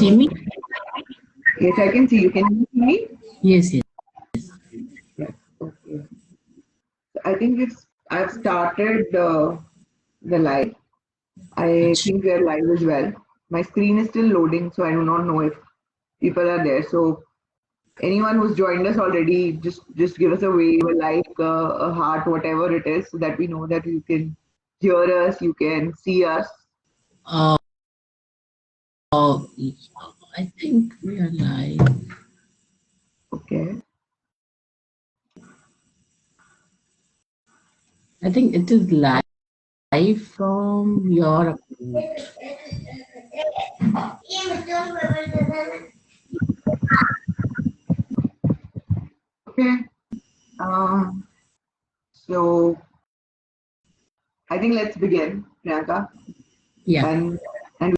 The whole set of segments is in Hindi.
see me? Yes, I can see you. Can you see me? Yes, yes. Yes. Okay. I think I've started the live. I Achha. think we are live as well. My screen is still loading, so I do not know if people are there. So anyone who's joined us already, just give us a wave, a like, a heart, whatever it is, so that we know that you can hear us, you can see us. Uh, I think we are live. Okay. I think it is live from your account. Okay. Um, so I think let's begin, Priyanka, Yeah. and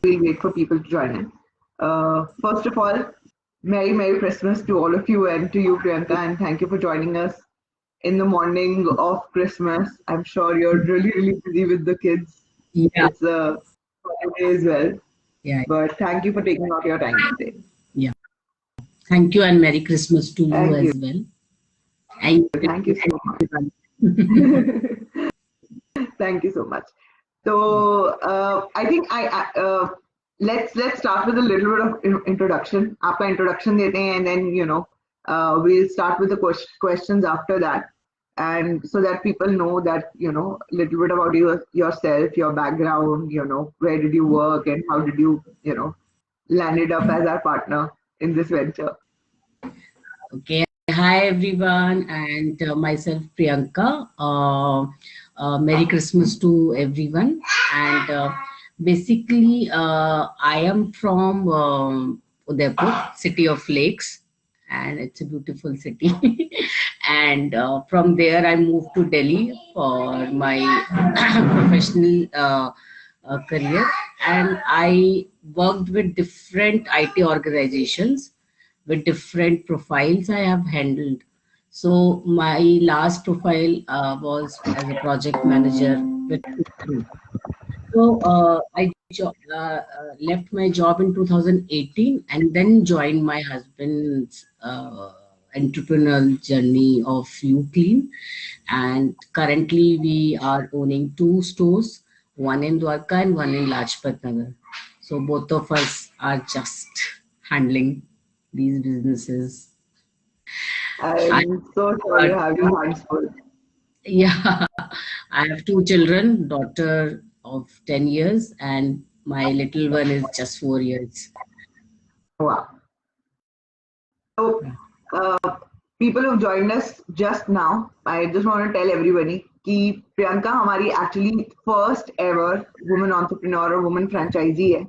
we'll wait for people to join in. First of all, Merry Christmas to all of you and to you, Priyanka, and thank you for joining us in the morning of Christmas. I'm sure you're really busy with the kids. Yeah. It's a holiday as well, Yeah. but thank you for taking out your time today. Yeah. Thank you and Merry Christmas to you Thank you. as well. And Thank you so much. Thank you so much. yeah. So I think let's start with a little bit of introduction. आपका introduction देते हैं, and then we'll start with the questions after that, and so that people know that a little bit about yourself, your background, where did you work and how did you landed up as our partner in this venture. Okay. Hi everyone, and myself Priyanka. Merry Christmas to everyone. And basically, I am from Udaipur, city of lakes, and it's a beautiful city. And from there, I moved to Delhi for my professional career, and I worked with different IT organizations with different profiles I have handled. So my last profile was as a project manager with Wipro. So left my job in 2018 and then joined my husband's entrepreneurial journey of UClean. And currently we are owning two stores, one in Dwarka and one in Lajpat Nagar. So both of us are just handling these businesses. I I'm so sure you got, have your hands full. yeah, I have two children, daughter of 10 years and my little one is just 4 years. Wow. So, uh, people who've joined us just now, I just want to tell everybody कि Priyanka हमारी actually first ever woman entrepreneur or woman franchisee है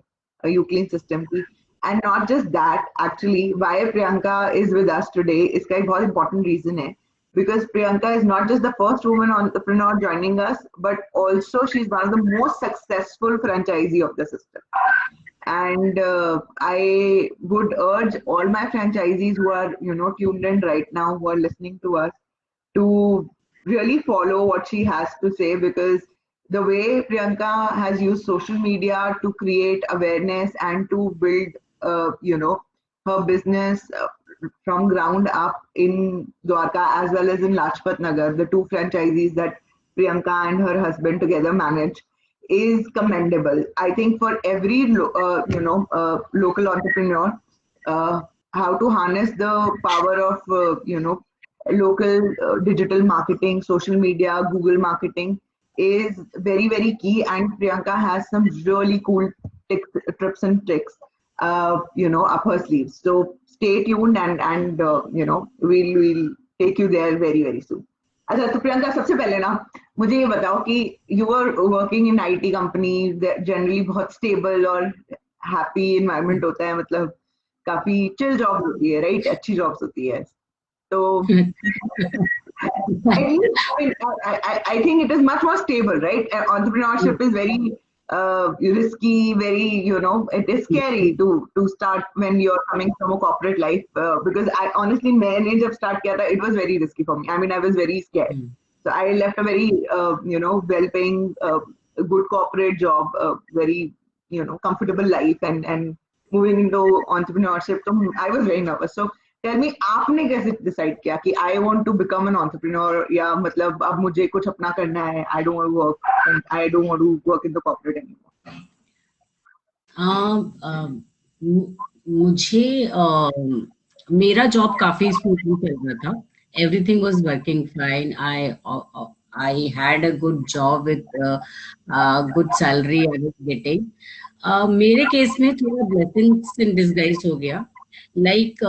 Uclean system की. And not just that, actually, why Priyanka is with us today, इसका एक बहुत important reason है. Because Priyanka is not just the first woman entrepreneur joining us, but also she's one of the most successful franchisee of the system. And I would urge all my franchisees who are tuned in right now, who are listening to us, to really follow what she has to say, because the way Priyanka has used social media to create awareness and to build her business from ground up in Dwarka as well as in Lajpat Nagar, the two franchisees that Priyanka and her husband together manage, is commendable. I think for every local entrepreneur, how to harness the power of local digital marketing, social media, Google marketing is very key. And Priyanka has some really cool tips and tricks, up her sleeves. So stay tuned, and we'll take you there very soon. अच्छा तो प्रियंका सबसे पहले ना मुझे ये बताओ कि you are working in IT company generally बहुत स्टेबल और हैप्पी एनवायरनमेंट होता है मतलब काफी चिल जॉब होती है राइट अच्छी जॉब्स होती है तो I think it is much more stable, right? Entrepreneurship is very risky, very, it is scary to start when you're coming from a corporate life. Because I honestly, मैंने जब start किया था, it was very risky for me. I mean, I was very scared. So I left a very, well-paying, good corporate job, very, comfortable life, and moving into entrepreneurship, तो I was very nervous. So tell me, आपने कैसे decide किया कि I want to become an entrepreneur, या मतलब अब मुझे कुछ अपना करना है, I don't want to work in the corporate anymore. मुझे मेरा जॉब काफी स्मूथली चल रहा था. Everything was working fine. I had a good job with good salary I was getting. मेरे केस में थोड़ा blessings in disguise हो गया. Like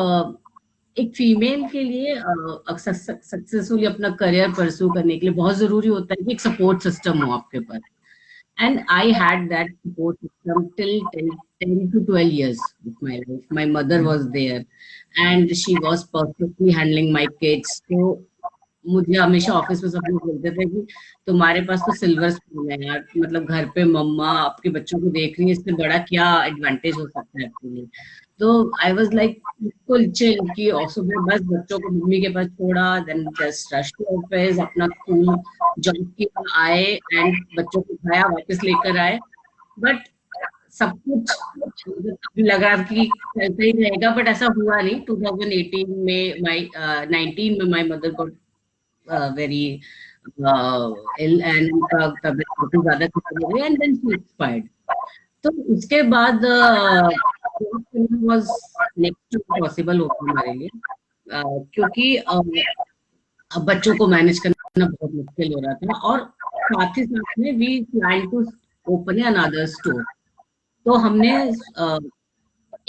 एक फीमेल के लिए सक्सेसफुली अपना करियर परस्यू करने के लिए बहुत जरूरी होता है कि एक सपोर्ट सिस्टम हो आपके पास. And I had that support system till 10 to 12 years of my life. My mother was there and she was perfectly handling my kids. So मुझे हमेशा ऑफिस में सब लोग बोलते थे कि तुम्हारे पास तो सिल्वर स्पून है यार, मतलब घर पे मम्मा आपके बच्चों को देख रही है, इससे बड़ा क्या एडवांटेज हो सकता है आपके लिए. तो I was like full chill कि सुबह बस बच्चों को मम्मी के पास छोड़ा, then just rush to office, अपना स्कूल जॉब किया, आए एंड बच्चों को खाया, वापस लेकर आए. बट सब कुछ लग रहा कि चलता ही रहेगा, बट ऐसा हुआ नहीं. 2018 में 19 में माय मदर को very ill and उनका तबीयत काफी ज्यादा खराब हो गई and then she expired. तो उसके बाद was next to possible हो गया हमारे लिए, क्योंकि अब बच्चों को मैनेज करना बहुत मुश्किल हो रहा था और साथ ही साथ में we plan to open another store. तो हमने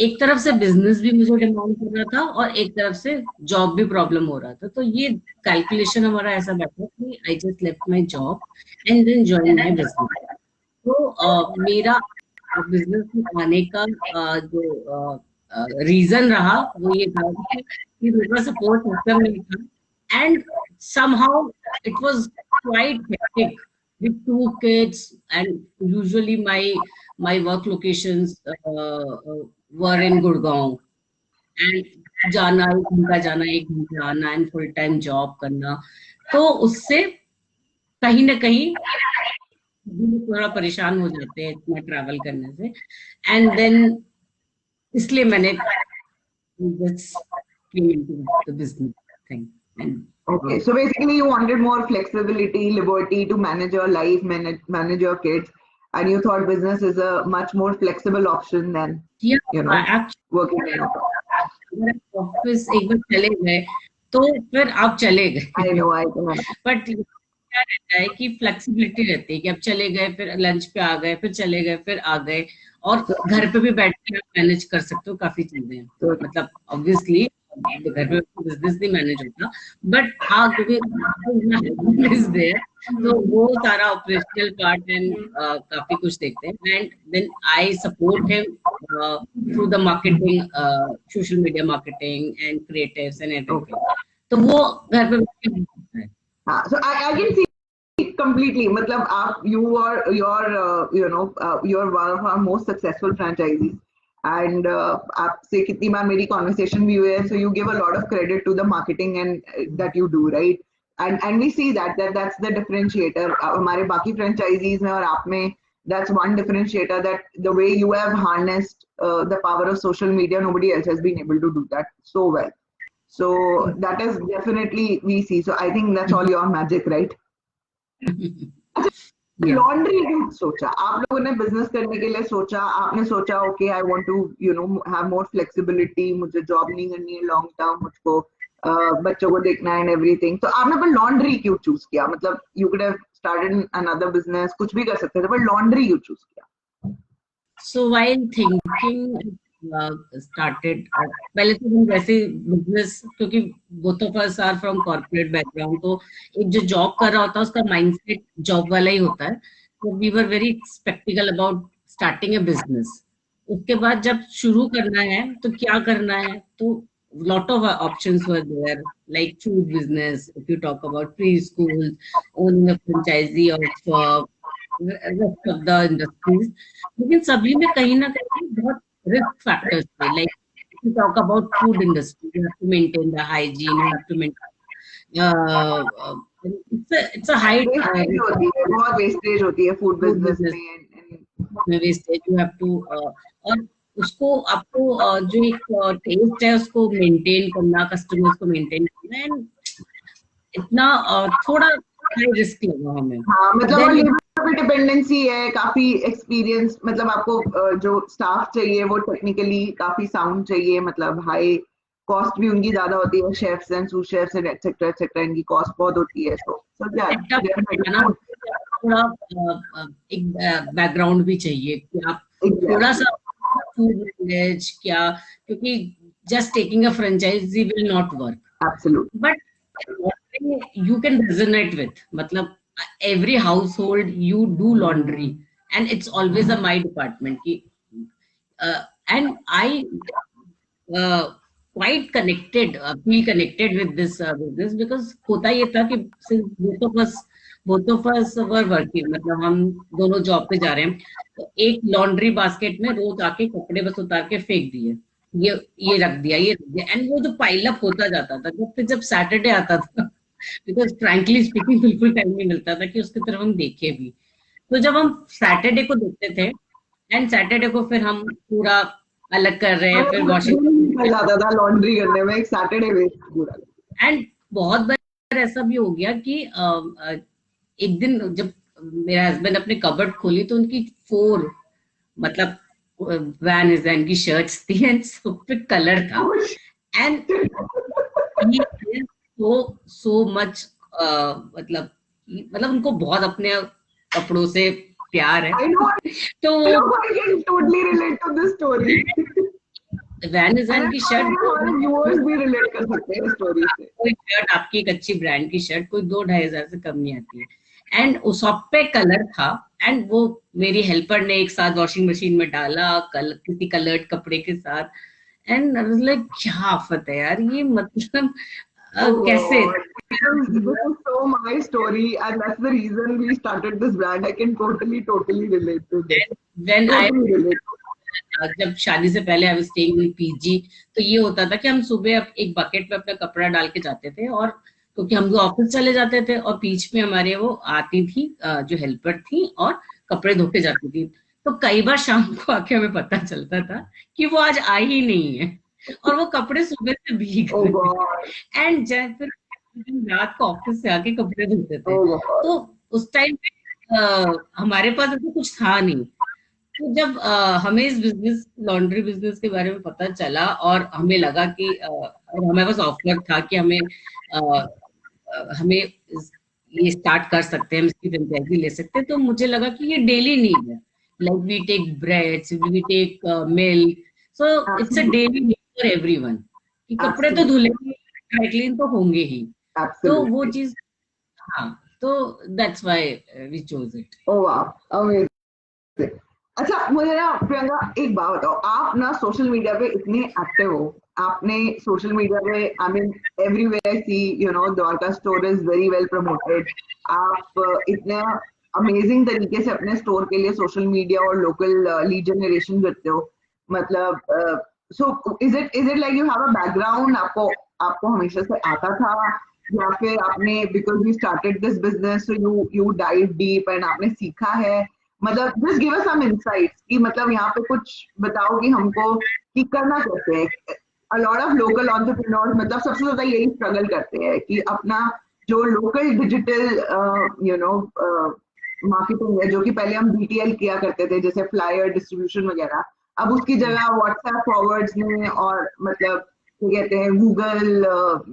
एक तरफ से बिजनेस भी मुझे डिमांड कर रहा था और एक तरफ से जॉब भी प्रॉब्लम हो रहा था. तो ये कैलकुलेशन हमारा ऐसा बैठा कि I just left my job and then join my business. तो मेरा बिजनेस में आने का जो रीजन रहा वो ये था कि मेरा सपोर्ट सिस्टम नहीं था and somehow it was quite hectic with 2 kids and usually my work locations were in Gurgaon and जाना 1 घंटा जाना 1 घंटा आना एंड फुल टाइम जॉब करना. तो उससे कहीं ना कहीं थोड़ा परेशान हो जाते हैं इतना ट्रैवल करने से. एंड देन इसलिए मैंने just came into the business thing. And okay, so basically you wanted more flexibility, liberty to manage your life, manage your kids, and you thought business is a much more flexible option than working in an office. एक बार चले गए तो फिर आप चले गए. I know. बट क्या रहता है कि फ्लेक्सिबिलिटी रहती है कि आप चले गए, फिर लंच पे आ गए, फिर चले गए, फिर आ गए, और घर पे भी बैठ के मैनेज कर सकते हो काफी चीजें. तो मतलब ऑब्वियसली घर पे बिजनेस नहीं मैनेज होता, बट हाँ क्योंकि इज देयर तो वो सारा ऑपरेशनल पार्ट एंड काफी कुछ देखते हैं. And then I support him through the marketing, social media marketing and creatives and everything. तो वो घर पे होता है. So I can see completely. मतलब आप you're one of our most successful franchisees, and आपसे कितनी बार मेरी conversation भी हुई है, so you give a lot of credit to the marketing and that you do, right? And we see that's the differentiator. हमारे बाकी franchisees में और आप में, that's one differentiator, that the way you have harnessed the power of social media, nobody else has been able to do that so well. So that is definitely we see. So I think that's all your magic, right? Laundry क्यों सोचा आप लोगों ने? बिजनेस करने के लिए सोचा आपने? सोचा okay I want to have more flexibility, मुझे जॉब नहीं करनी है लॉन्ग टर्म, मुझको बच्चों को देखना है एंड एवरीथिंग. तो आपने पर लॉन्ड्री क्यों चूज किया? मतलब you could have started another business, कुछ भी कर सकते थे, पर लॉन्ड्री क्यों चूज किया? सो व्हाइल थिंकिंग started, पहले तो हम वैसे बिजनेस, क्योंकि both of us are from corporate background, तो एक जो जॉब कर रहा होता है उसका माइंडसेट जॉब वाला ही होता है. तो we were very skeptical about starting a business. उसके बाद जब शुरू करना है तो क्या करना है, तो lot of options were there, like food business, if you talk about preschools, owning a franchisee of rest of the industries. लेकिन सभी में कहीं ना कहीं बहुत risk factors थे. Like if you talk about food industry, you have to maintain the hygiene, you have to maintain it's a high बहुत wastage होती है food business में. wastage you have to और उसको आपको जो एक टेस्ट है उसको मेंटेन करना, कस्टमर्स को मेंटेन करना, एंड इतना थोड़ा हाई रिस्क लगा हमें. हाँ मतलब और देन लेबर पे डिपेंडेंसी है, काफी एक्सपीरियंस, मतलब आपको जो स्टाफ चाहिए वो टेक्निकली काफी साउंड चाहिए, मतलब हाई कॉस्ट भी उनकी ज्यादा होती है, chefs and sauce chefs and etcetera etcetera, इनकी कॉस्ट बहुत होती है. सो सेटअप है ना, थोड़ा एक बैकग्राउंड भी चाहिए कि आप थोड़ा एग्जैक्टली. सा फूड नॉलेज क्या, क्योंकि just taking a franchise will not work. Absolute. But you can resonate with, matlab every household you do laundry and it's always a my department ki, and I uh, quite connected, feel connected with this business, because hota ye tha ki since both of us were working, मतलब हम दोनों जॉब पे जा रहे हैं, तो एक लॉन्ड्री बास्केट में रोज आके कपड़े बस उतार के फेंक दिए, ये रख दिया, ये रख दिया, एंड वो जो पाइल अप होता जाता था, जब सैटरडे आता था, बिकॉज फ्रैंकली स्पीकिंग बिल्कुल टाइम नहीं मिलता था कि उसकी तरफ हम देखे भी. तो जब हम सैटरडे को देखते थे, एंड सैटरडे को फिर हम पूरा अलग कर रहे हैं, फिर वॉशिंग, निकल जाता था लॉन्ड्री करने में, एक सैटरडे वेस्ट पूरा. एंड बहुत बार ऐसा भी हो गया कि एक दिन जब मेरा हस्बैंड अपने कबर्ड खोली तो उनकी 4, मतलब वैन इज की शर्ट्स थी एंड सब पे कलर था, and he is so much मतलब उनको बहुत अपने कपड़ों से प्यार है. I know, तो I can totally relate to this story. When is की शर्ट, हमारे व्यूअर्स भी रिलेट कर सकते हैं स्टोरी से. कोई शर्ट आपकी एक अच्छी ब्रांड की शर्ट कोई 2-2,500 से कम नहीं आती है, एंड उस सब पे कलर था, एंड वो मेरी हेल्पर ने एक साथ वॉशिंग मशीन में डाला किसी कलर्ड कपड़े के साथ, एंड आई वाज लाइक क्या आफत है यार ये, मतलब कैसे. This is so my story, and that's the reason we started this brand. I can totally relate to this. When I Totally relate. जब शादी से पहले I was staying in PG, तो ये होता था कि हम सुबह एक बकेट में अपना कपड़ा डाल के जाते थे, और क्योंकि हम लोग ऑफिस चले जाते थे, और बीच में हमारे वो आती थी जो हेल्पर थी और कपड़े धो के जाती थी, तो कई बार शाम को आके हमें पता चलता था कि वो आज आई ही नहीं है, और वो कपड़े सुबह से भीग Oh गए, God. एंड जब फिर रात को ऑफिस से आके कपड़े धोते थे. Oh God. तो उस टाइम हमारे पास ऐसा कुछ था नहीं. तो जब हमें इस बिजनेस, लॉन्ड्री बिजनेस के बारे में पता चला, और हमें लगा कि और हमारे पास ऑफर था कि हमें ये स्टार्ट कर सकते हैं, हम इसकी फ्रेंचाइजी ले सकते हैं, तो मुझे लगा कि ये डेली नीड है, like we take breads, we take milk, so it's a daily need for everyone, कि कपड़े तो धुलेंगे, ड्राई क्लीन तो होंगे ही. तो वो Absolutely. चीज, हाँ, तो that's why we chose it. Oh wow. Amazing. अच्छा मुझे ना प्रियंका एक बात बताओ, आप ना सोशल मीडिया पे इतने एक्टिव हो, आपने सोशल मीडिया पे, I mean everywhere see you know Dwarka store is very well promoted. आप इतने अमेजिंग तरीके से अपने स्टोर के लिए सोशल मीडिया और लोकल लीड जनरेशन करते हो, मतलब so is it like you have a background, आपको आपको हमेशा से आता था, या फिर आपने because you started this business so you dive deep and आपने सीखा है, मतलब just give us some insights कि मतलब यहाँ पे कुछ बताओ कि हमको कि करना कैसे है. अ लॉट ऑफ लोकल एंटरप्रेन्योर्स मतलब सबसे ज्यादा यही स्ट्रगल करते हैं कि अपना जो local digital you know marketing है, जो कि पहले हम बीटीएल किया करते थे जैसे फ्लायर डिस्ट्रीब्यूशन वगैरह, अब उसकी जगह व्हाट्सएप फॉरवर्ड्स ने और मतलब क्या कहते हैं Google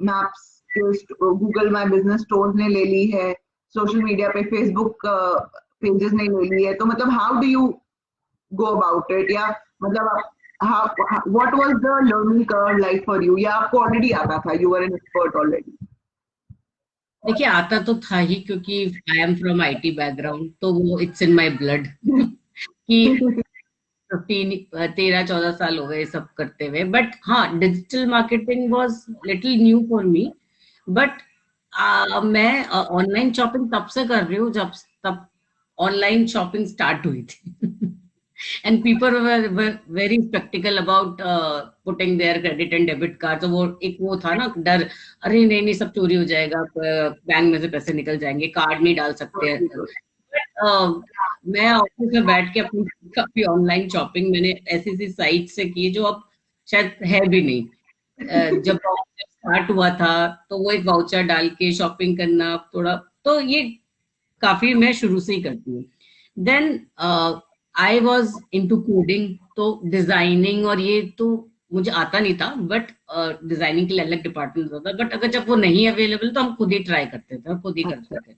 maps, Google my business store ने ले ली है, सोशल मीडिया पे फेसबुक पेजेस ने ले ली है, तो मतलब how do you go about it, या मतलब what was the learning curve like for you, या आपको ऑलरेडी आता था, you were an expert already? देखिए आता तो था ही, क्योंकि आई एम फ्रॉम आईटी बैकग्राउंड, तो वो इट्स इन माय ब्लड कि 13-14 साल हो गए सब करते हुए. बट हाँ, digital marketing was little new for me, but मैं ऑनलाइन शॉपिंग तब से कर रही हूँ जब तब ऑनलाइन शॉपिंग स्टार्ट हुई थी. And people were very spectacled about putting their credit and debit card. तो वो एक वो था ना डर, अरे नहीं नहीं सब चोरी हो जाएगा, बैंक में से पैसे निकल जाएंगे, कार्ड नहीं डाल सकते. मैं ऑफिस में बैठ के अपनी काफी ऑनलाइन शॉपिंग मैंने ऐसी ऐसी साइट से की जो अब शायद है भी नहीं। जब स्टार्ट हुआ था तो वो एक वाउचर डाल के शॉपिंग करना थोड़ा, तो ये काफी मैं शुरू से ही करती हूँ। Then I was into coding, तो डिजाइनिंग और ये तो मुझे आता नहीं था, बट डिजाइनिंग के लिए अलग डिपार्टमेंट होता था, बट अगर जब वो नहीं अवेलेबल तो हम खुद ही ट्राई करते थे और खुद ही करते अच्छा। थे।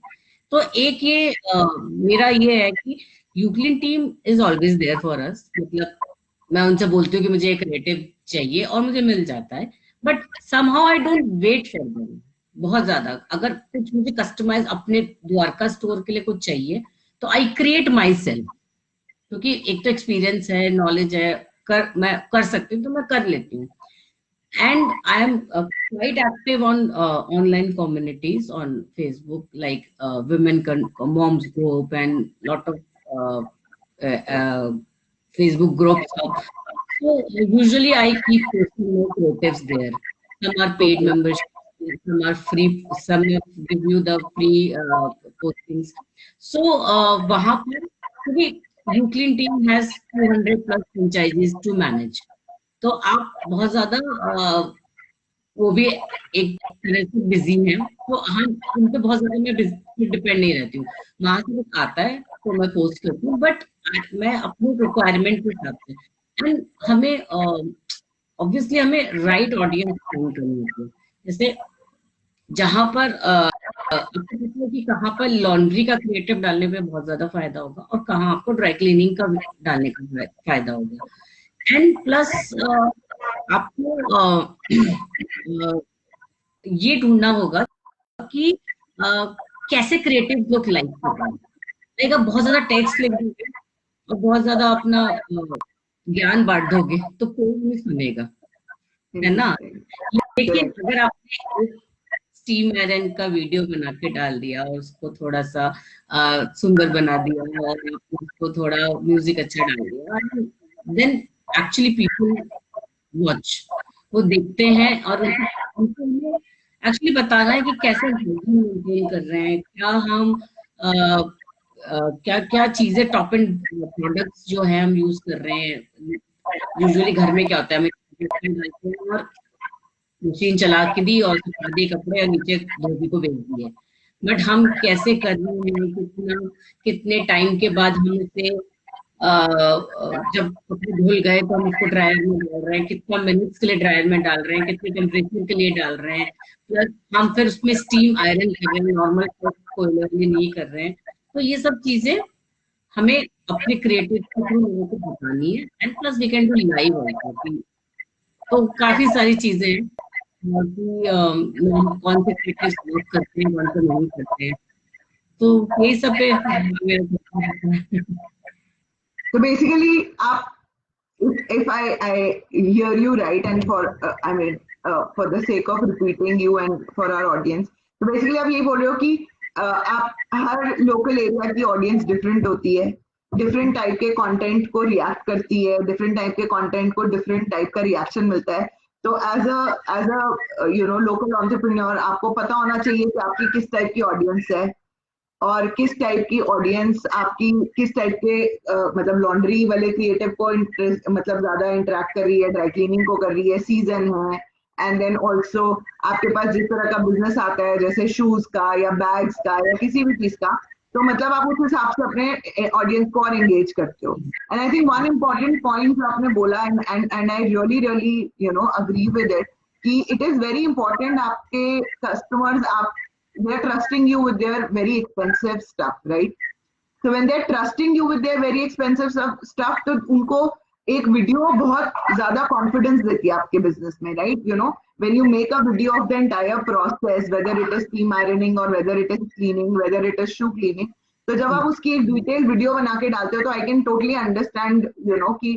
तो एक ये मेरा ये है कि UClean team is always there for us, मतलब मैं उनसे बोलती हूँ कि मुझे एक क्रिएटिव चाहिए और मुझे मिल जाता है, but somehow I don't wait for them बहुत ज्यादा। अगर कुछ मुझे कस्टमाइज अपने द्वारका स्टोर के लिए कुछ चाहिए तो आई क्रिएट माई सेल्फ, क्योंकि एक तो एक्सपीरियंस है, नॉलेज है, मैं कर सकती हूँ तो मैं कर लेती हूँ। And I am quite active on online communities on Facebook, like moms group and lot of Facebook groups. So usually I keep posting more creatives there. Some are paid Okay. memberships, some are free, some give you the free postings. So वहाँ पर क्योंकि यूक्लिन team has 200 plus franchises to manage, तो आप बहुत ज्यादा वो भी एक तरह से बिजी हैं, तो हम उन पे बहुत ज्यादा मैं डिपेंड नहीं रहती हूँ। वहां से कुछ आता है तो मैं पोस्ट करती हूँ, बट मैं अपनी रिक्वायरमेंट के हिसाब से। एंड हमें ऑब्वियसली हमें राइट ऑडियंस फाइंड करनी होती है। जैसे जहां पर आपको पता है कि कहाँ पर लॉन्ड्री का क्रिएटिव डालने पे बहुत ज्यादा फायदा होगा और कहाँ आपको ड्राई क्लीनिंग का डालने का फायदा होगा। एंड प्लस आपको ये ढूंढना होगा कि कैसे क्रिएटिव लोग लाइक कर रहे हैं। लाइक आप बहुत ज्यादा टेक्स्ट लिख दोगे और बहुत ज्यादा अपना ज्ञान बांट दोगे तो कोई नहीं सुनेगा, है ना। Interesting. लेकिन Correct. अगर आपने एक स्टीम आयरन का वीडियो बना के डाल दिया और उसको थोड़ा सा सुंदर बना दिया और आपने उसको थोड़ा म्यूजिक अच्छा डाल दिया, देन एक्चुअली पीपल वॉच, वो देखते हैं और उनको उनको एक्चुअली बताना है कि कैसे हाइजीन मेंटेन कर रहे हैं, क्या हम क्या क्या चीजें टॉप एंड प्रोडक्ट्स जो है हम यूज कर रहे हैं। यूजुअली घर में क्या होता है, हमें डालते हैं और मशीन चला के दी और सुखा दिए कपड़े और नीचे धोबी को भेज दिए। बट हम कैसे कर रहे हैं, कितना कितने टाइम के बाद हम उसे जब कपड़े धुल गए तो हम उसको ड्रायर में डाल रहे हैं, कितना मिनट्स के लिए ड्रायर में डाल रहे हैं, कितने टेम्परेचर के लिए डाल रहे हैं, प्लस हम फिर उसमें स्टीम आयरन कर रहे हैं, नॉर्मल कोयलर नहीं कर रहे हैं। तो ये सब चीजें हमें अपने क्रिएटिव के थ्रू लोगों को बतानी है। And plus we can do live also, तो काफी सारी चीजें हैं और कि हम कौन से क्रिएटिव वर्क करते हैं, कौन से नहीं करते हैं, तो यही सब पे मेरा ध्यान रहता है। So basically, if I hear you right, and for I mean for the sake of repeating you and for our audience, तो basically आप ये बोल रहे हो कि आप हर लोकल एरिया की ऑडियंस डिफरेंट होती है, डिफरेंट टाइप के कंटेंट को रिएक्ट करती है, डिफरेंट टाइप के कंटेंट को डिफरेंट टाइप का रिएक्शन मिलता है। तो as a you know local entrepreneur आपको पता होना चाहिए कि आपकी किस टाइप की ऑडियंस है और किस टाइप की ऑडियंस आपकी किस टाइप के मतलब लॉन्ड्री वाले क्रिएटिव को मतलब ज्यादा इंटरेक्ट कर रही है, ड्राई क्लीनिंग को कर रही है, सीजन है, एंड देन ऑल्सो आपके पास जिस तरह का बिजनेस आता है जैसे शूज का या बैग्स का या किसी भी चीज का, तो मतलब आप उस हिसाब से अपने ऑडियंस को और एंगेज करते हो। And I think one important point जो आपने बोला and I really you know agree with it कि इट इज वेरी इंपॉर्टेंट आपके कस्टमर्स आप they're trusting you with their very expensive stuff, right? So when they're trusting you with their very expensive stuff, तो उनको एक वीडियो बहुत ज्यादा कॉन्फिडेंस देती है आपके बिजनेस में, right? You know, when you make a video of the entire process, whether it is steam ironing or whether it is cleaning, whether it is shoe cleaning, तो जब आप उसकी एक डिटेल वीडियो बना के डालते हो तो I can totally understand you know कि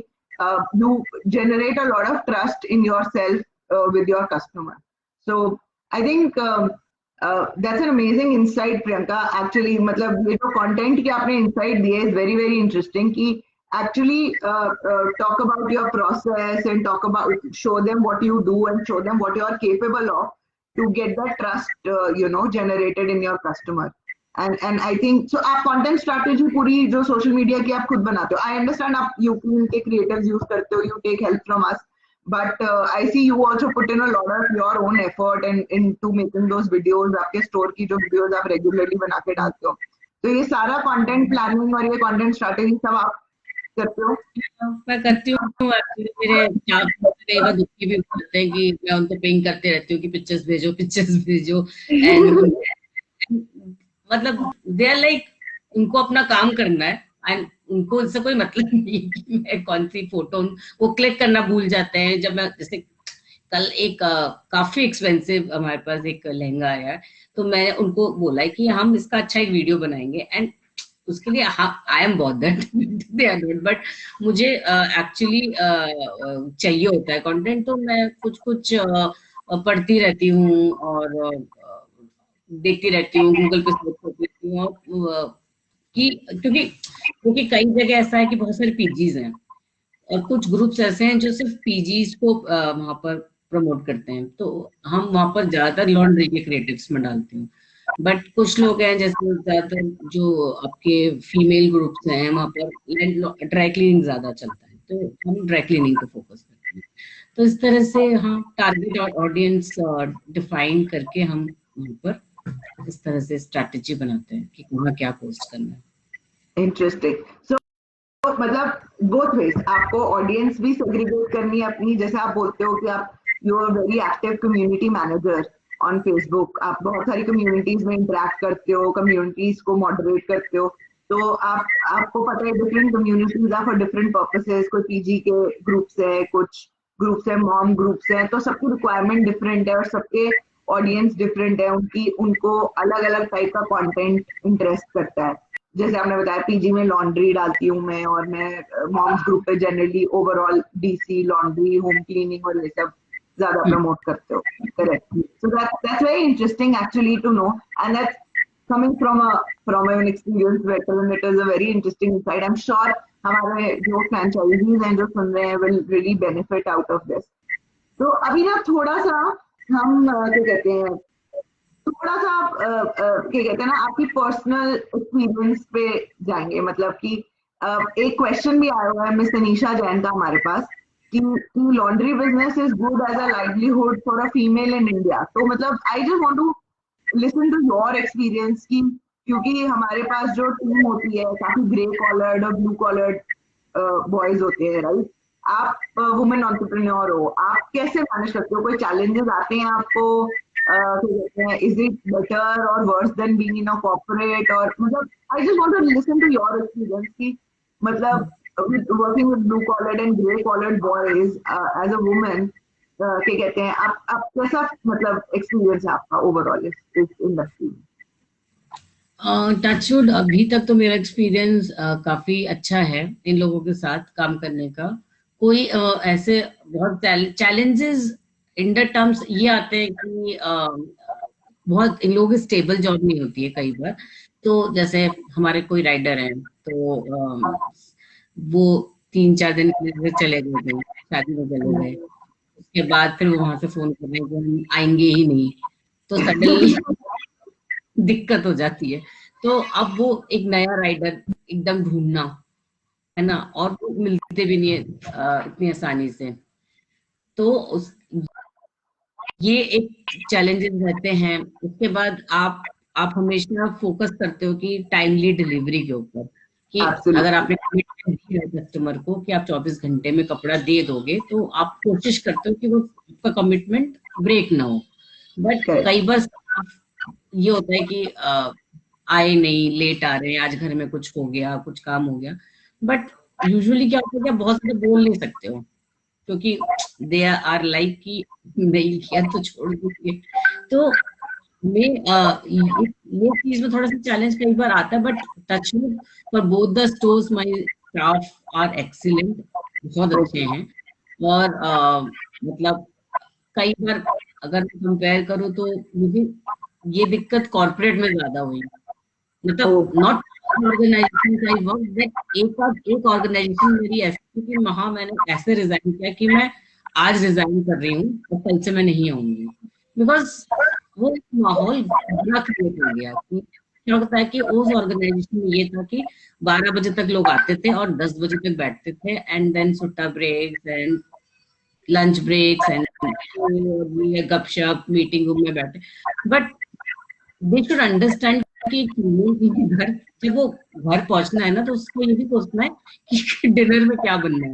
you generate a lot of trust in yourself with your customer. So I think that's an amazing insight, Priyanka. Actually, मतलब ये जो content के आपने insight दिए is very very interesting. कि actually talk about your process and talk about show them what you do and show them what you are capable of to get that trust you know generated in your customer. And I think so आप कंटेंट स्ट्रैटेजी पूरी जो सोशल मीडिया की आप खुद बनाते हो. आई अंडरस्टैंड आप यूट्यूब के क्रिएटर्स यूज करते हो, you take help from us, but I see you also put in a lot of your own effort and into making those videos. आपके स्टोर की जो वीडियोस आप रेगुलरली बना के डालते हो, तो ये सारा कंटेंट प्लानिंग और ये कंटेंट स्ट्रैटेजी सब आप करते हो? मैं करती हूँ एक्चुअली. मेरे चार कई बार दुखी भी होते हैं कि मैं उनको पिंग करते रहती हूँ कि पिक्चर्स भेजो, पिक्चर्स भेजो. एंड मतलब दे आर लाइक, उनको अपना काम करना है एंड उनको इससे कोई मतलब नहीं है कि मैं कौन सी फोटो, वो क्लिक करना भूल जाते हैं. जब मैं जैसे कल एक काफी एक्सपेंसिव हमारे पास एक लहंगा आया है, तो मैं उनको बोला है कि हम इसका अच्छा एक वीडियो बनाएंगे. एंड उसके लिए I am bothered they are not, but मुझे एक्चुअली चाहिए होता है कंटेंट, तो मैं कुछ कुछ पढ़ती रहती हूँ और देखती रहती हूँ, गूगल पे सर्च कर लेती हूँ. कि क्योंकि क्योंकि कई जगह ऐसा है कि बहुत सारे पीजीज हैं और कुछ ग्रुप्स ऐसे हैं जो सिर्फ पीजीज को वहां पर प्रमोट करते हैं, तो हम वहां पर ज्यादातर लॉन्ड्री के क्रिएटिव्स में डालते हैं. बट कुछ लोग हैं जैसे ज्यादातर जो आपके फीमेल ग्रुप्स हैं, वहां पर ड्राई क्लीनिंग ज्यादा चलता है, तो हम ड्राई क्लीनिंग पे फोकस करते हैं. तो इस तरह से हाँ, टारगेट ऑडियंस डिफाइन करके हम वहां पर इस तरह से स्ट्रैटेजी बनाते हैं कि कहाँ क्या पोस्ट करना है. इंटरेस्टिंग. सो मतलब बोथ वेज आपको ऑडियंस भी सेग्रीगेट करनी है अपनी, जैसे आप बोलते हो कि आप you are very active community manager on Facebook, आप बहुत सारी कम्युनिटीज में इंटरेक्ट करते हो, कम्युनिटीज को मॉडरेट करते हो, तो आपको पता है different communities are for different purposes. कोई पीजी के ग्रुप्स है, कुछ ग्रुप्स है, मॉम ग्रुप्स है, तो सबकी रिक्वायरमेंट डिफरेंट है और सबके ऑडियंस डिफरेंट है, उनकी उनको अलग अलग टाइप का कंटेंट इंटरेस्ट करता है. जैसे आपने बताया पीजी में लॉन्ड्री डालती हूँ मैं, और मैं मॉम्स ग्रुप पे generally overall DC laundry, home cleaning और ये सब ज्यादा प्रमोट करते हो. Correct. So that's very interesting actually to know, and that's coming from an experienced veteran. It is a very interesting insight. I'm sure हमारे जो franchisees हैं जो सुन रहे हैं will really benefit out of this. तो अभी ना थोड़ा सा हम क्या कहते हैं, थोड़ा सा आप क्या कहते हैं ना, आपकी पर्सनल एक्सपीरियंस पे जाएंगे. मतलब कि एक क्वेश्चन भी आया हुआ है मिस अनीशा जैन का हमारे पास कि laundry business is good as a livelihood for a female in India. तो मतलब I just want to listen to your experience की, क्योंकि हमारे पास जो टीम होती है काफी ग्रे कॉलर्ड और ब्लू कॉलर्ड बॉयज होते हैं, राइट? आप वुमेन एंटरप्रेन्योर हो, आप कैसे मैनेज करते हो? कोई चैलेंजेस आते हैं आपको? Is it better or worse than being in a corporate? और मतलब I just want to listen to your experience की, मतलब working with blue collared and grey collared boys as a women, क्या कहते हैं, आप कैसा मतलब एक्सपीरियंस है आपका ओवरऑल इस इंडस्ट्री में? टचवुड अभी तक तो मेरा एक्सपीरियंस काफी अच्छा है इन लोगों के साथ काम करने का. कोई ऐसे बहुत चैलेंजेस इन द टर्म्स ये आते हैं कि बहुत इन लोगों की स्टेबल जॉब नहीं होती है कई बार. तो जैसे हमारे कोई राइडर हैं, तो वो 3-4 दिन के लिए चले गए थे, शादी में चले गए, उसके बाद फिर वो वहां से फोन कर रहे हैं कि हम आएंगे ही नहीं, तो सडनली दिक्कत हो जाती है. तो अब वो एक नया राइडर एकदम ढूंढना है ना, और वो मिलते भी नहीं है इतनी आसानी से. तो ये एक चैलेंजेस रहते हैं. उसके बाद आप हमेशा फोकस करते हो कि टाइमली डिलीवरी के ऊपर, कि अगर एब्सोल्युटली. आपने कमिटमेंट दिया है कस्टमर को कि आप 24 घंटे में कपड़ा दे दोगे, तो आप कोशिश करते हो कि वो आपका कमिटमेंट ब्रेक ना हो. But correct. कई बार ये होता है कि आए नहीं, लेट आ रहे हैं, आज घर में कुछ हो गया, कुछ काम हो गया. बट यूजुअली क्या होता है कि आप बहुत ज्यादा बोल नहीं सकते हो, क्योंकि दे आर लाइक कि नहीं किया तो छोड़ दीजिए. तो मैं ये चीज में थोड़ा सा चैलेंज कई बार आता है. But touch for both the stores my staff are excellent, बहुत अच्छे ओके. हैं. और मतलब कई बार अगर मैं कंपेयर करूँ तो मुझे ये दिक्कत कॉर्पोरेट में ज्यादा हुई. मतलब okay. Not organization I work that, एक ऑर्गेनाइजेशन मेरी ऐसी थी कि वहां मैंने ऐसे रिजाइन किया कि मैं आज रिजाइन कर रही हूँ और कल से मैं नहीं आऊंगी, बिकॉज वो एक माहौल बुरा क्रिएट हो गया कि क्या होता है कि उस ऑर्गेनाइजेशन में ये था कि 12 बजे तक लोग आते थे और 10 बजे तक बैठते थे, एंड देन सुट्टा breaks and lunch breaks and गपशप मीटिंग रूम में बैठे। बट दे शुड अंडरस्टैंड कि एक फीमेल की घर, जब वो घर पहुंचना है ना, तो उसको ये भी सोचना है कि डिनर में क्या बनना है,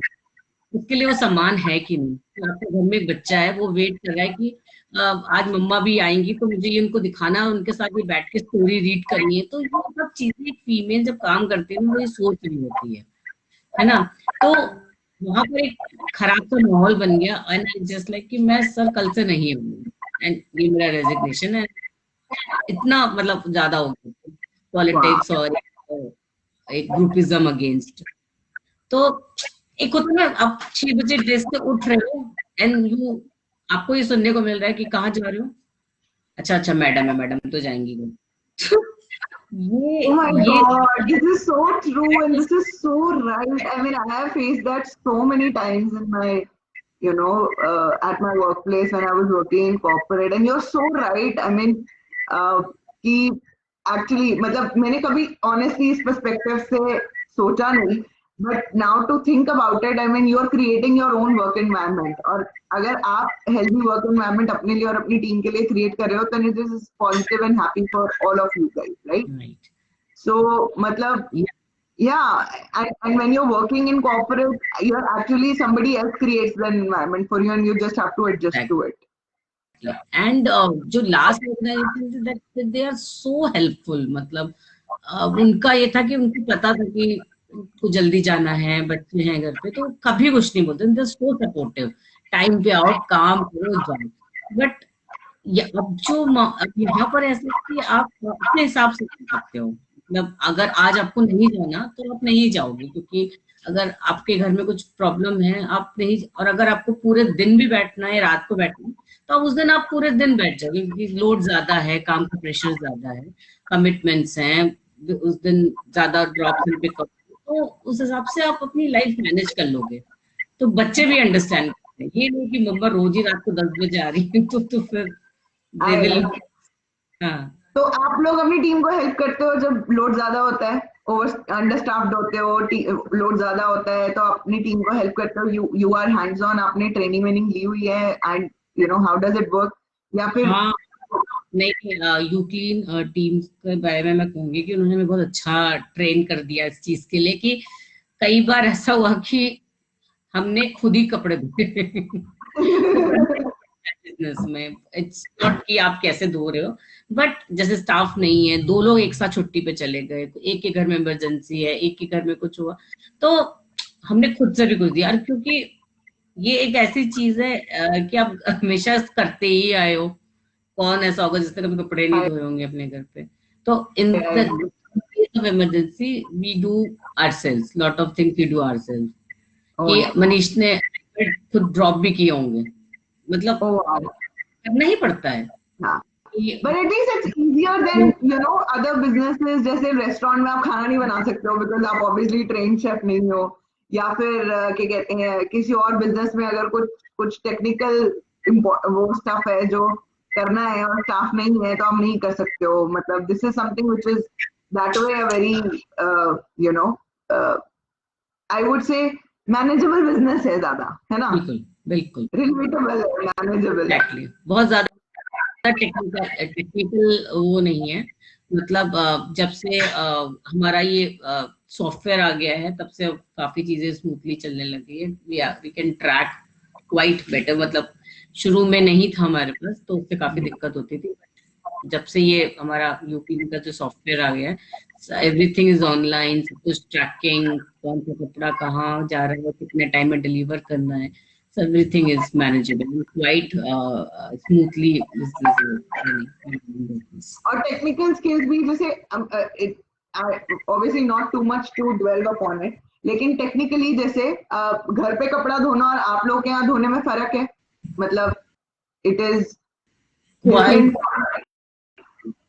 उसके लिए वो सामान है कि नहीं। तो आपके घर में एक बच्चा है, वो वेट कर रहा है कि आज मम्मा भी आएंगी तो मुझे ये उनको दिखाना है, उनके साथ ये बैठ के स्टोरी रीड करनी है। तो ये सब चीजें एक फीमेल जब काम करती है ना, वो ये सोच रही होती है ना। तो वहां पर एक खराब सा माहौल बन गया, एंड जस्ट लाइक कि मैं सर कल से नहीं हूँ, एंड ये मेरा रेजिग्नेशन है। इतना मतलब ज्यादा हो गया wow. पॉलिटिक्स और एक ग्रुपिज्म अगेंस्ट। तो एक होता है ना, आप 6 बजे ड्रेस से उठ रहे हो एंड यू, आपको ये सुनने को मिल रहा है कि कहाँ जा रहे हो, अच्छा अच्छा मैडम है, मैडम तो जाएंगी वो। Oh my ये God, this is so true and this is so right. I mean, I have faced that so many times in my, at my workplace when I was working in corporate. And you're so right. I mean, कि actually, मतलब मैंने कभी honestly इस perspective से सोचा नहीं. But now to think about it, I mean, you're creating your own work environment. और अगर आप healthy work environment अपने लिए और अपनी team के लिए create कर रहे हो, then it is positive and happy for all of you guys, right? right. So, matlab, yeah, and when you're working in corporate, you're actually somebody else creates the environment for you, and you just have to adjust to it. And जो last organisation that they are so helpful, मतलब उनका ये था कि उनको पता था कि उनको जल्दी जाना है, बच्चे हैं घर पे, तो कभी कुछ नहीं बोलते, दे सो सपोर्टिव, टाइम पे आओ, काम करो, जाओ। बट अब जो अब यहाँ पर ऐसा कि आप अपने हिसाब से कर सकते हो, मतलब अगर आज आपको नहीं जाना तो आप नहीं जाओगे, क्योंकि अगर आपके घर में कुछ प्रॉब्लम है आप नहीं, और अगर आपको पूरे दिन भी बैठना है, रात को बैठना है, तो आप उस दिन आप पूरे दिन बैठ जाओगे, क्योंकि लोड ज्यादा है, काम का प्रेशर ज्यादा है, कमिटमेंट्स हैं, उस दिन ज्यादा ड्रॉप्स एंड पिकअप, तो उस हिसाब से आप अपनी लाइफ मैनेज कर लोगे। तो बच्चे भी अंडरस्टैंड करते हैं, ये नहीं कि मम्मा रोज ही रात को 10 बजे आ रही है, तो फिर दे विल। हाँ, तो आप लोग अपनी टीम को हेल्प करते हो जब लोड ज्यादा होता है, ओवर अंडरस्टाफ्ड होते हो, लोड ज्यादा होता है, तो अपनी टीम को हेल्प करते हो, यू आर हैंड्स ऑन, आपने ट्रेनिंग वेनिंग ली हुई है, and how does it work, या फिर हाँ, नहीं, यूक्लीन टीम के बारे में मैं कहूंगी कि उन्होंने हमें बहुत अच्छा ट्रेन कर दिया इस चीज के लिए, कि कई बार ऐसा हुआ कि हमने खुद ही कपड़े धोए बिजनेस में। इट्स नॉट कि आप कैसे धो रहे हो, बट जैसे स्टाफ नहीं है, 2 लोग एक साथ छुट्टी पे चले गए, एक के घर में इमरजेंसी है, एक के घर में कुछ हुआ, तो हमने खुद से भी कुछ दिया, क्योंकि ये एक ऐसी चीज है कि आप हमेशा करते ही आए हो, कौन ऐसा होगा जिसने कभी कपड़े नहीं धोए होंगे अपने घर पे। तो in the case of emergency we do ourselves, lot of things we do ourselves, कि मनीष ने खुद ड्रॉप भी किए होंगे, मतलब करना ही पड़ता है। But at least it's easier than other businesses, जैसे रेस्टोरेंट में आप खाना नहीं बना सकते हो बिकॉज आप ऑब्वियसली ट्रेन शेफ नहीं हो, या फिर क्या कहते हैं किसी और बिजनेस में अगर कुछ टेक्निकल वो स्टफ है जो करना है और स्टाफ नहीं है तो आप नहीं कर सकते हो, मतलब this is something which is that way a very I would say manageable business है ज्यादा, है ना? बिल्कुल बिल्कुल रिलेटेबल, मैनेजेबल, एक्चुअली बहुत ज्यादा टेक्निकल वो नहीं है, मतलब जब से हमारा ये सॉफ्टवेयर आ गया है तब से काफी चीजें स्मूथली चलने लगी है, we can track quite better, मतलब शुरू में नहीं था हमारे पास तो उससे काफी दिक्कत होती थी, जब से ये हमारा यूपी का जो सॉफ्टवेयर आ गया है, एवरीथिंग इज ऑनलाइन, सब कुछ ट्रैकिंग, कौन सा कपड़ा कहाँ जा रहा है, कितने टाइम में डिलीवर करना है, so everything is manageable quite smoothly. और टेक्निकल स्किल्स भी जैसे obviously not too much to dwell upon it, लेकिन टेक्निकली जैसे घर पे कपड़ा धोना और आप लोग के यहाँ धोने में फर्क है, मतलब इट इज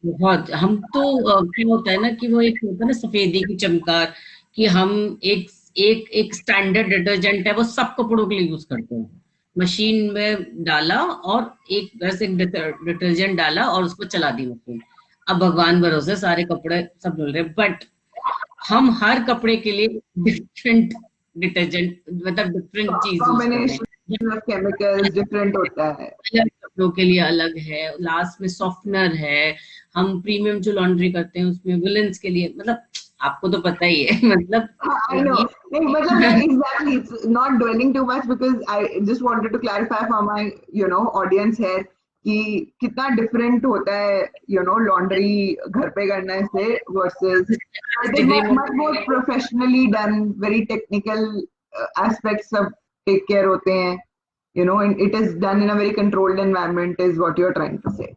बहुत, हम तो क्या होता है ना कि वो एक होता है ना सफेदी की चमकार, कि हम एक स्टैंडर्ड डिटर्जेंट है वो सब कपड़ों के लिए यूज करते हैं, मशीन में डाला और एक बस एक डिटर्जेंट डाला और उसको चला दी मशीन, अब भगवान भरोसे सारे कपड़े सब धुल रहे, बट हम हर कपड़े के लिए डिफरेंट डिटर्जेंट, मतलब डिफरेंट चीज यूज करते हैं। कॉम्बिनेशन ऑफ केमिकल्स डिफरेंट होता है। अलग कपड़ों के लिए अलग है, लास्ट में सॉफ्टनर है। हम प्रीमियम जो लॉन्ड्री करते हैं उसमें विलेंस के लिए, मतलब आपको तो पता ही है मतलब I know. ये नहीं, मतलब मैं exactly, it's not dwelling too much because I just wanted to clarify for my audience here कि कितना different होता है laundry घर पे करने से versus it is डिग्री में much more professionally done, very technical aspects सब take care होते हैं, and it is done in a very controlled environment is what you're trying to say.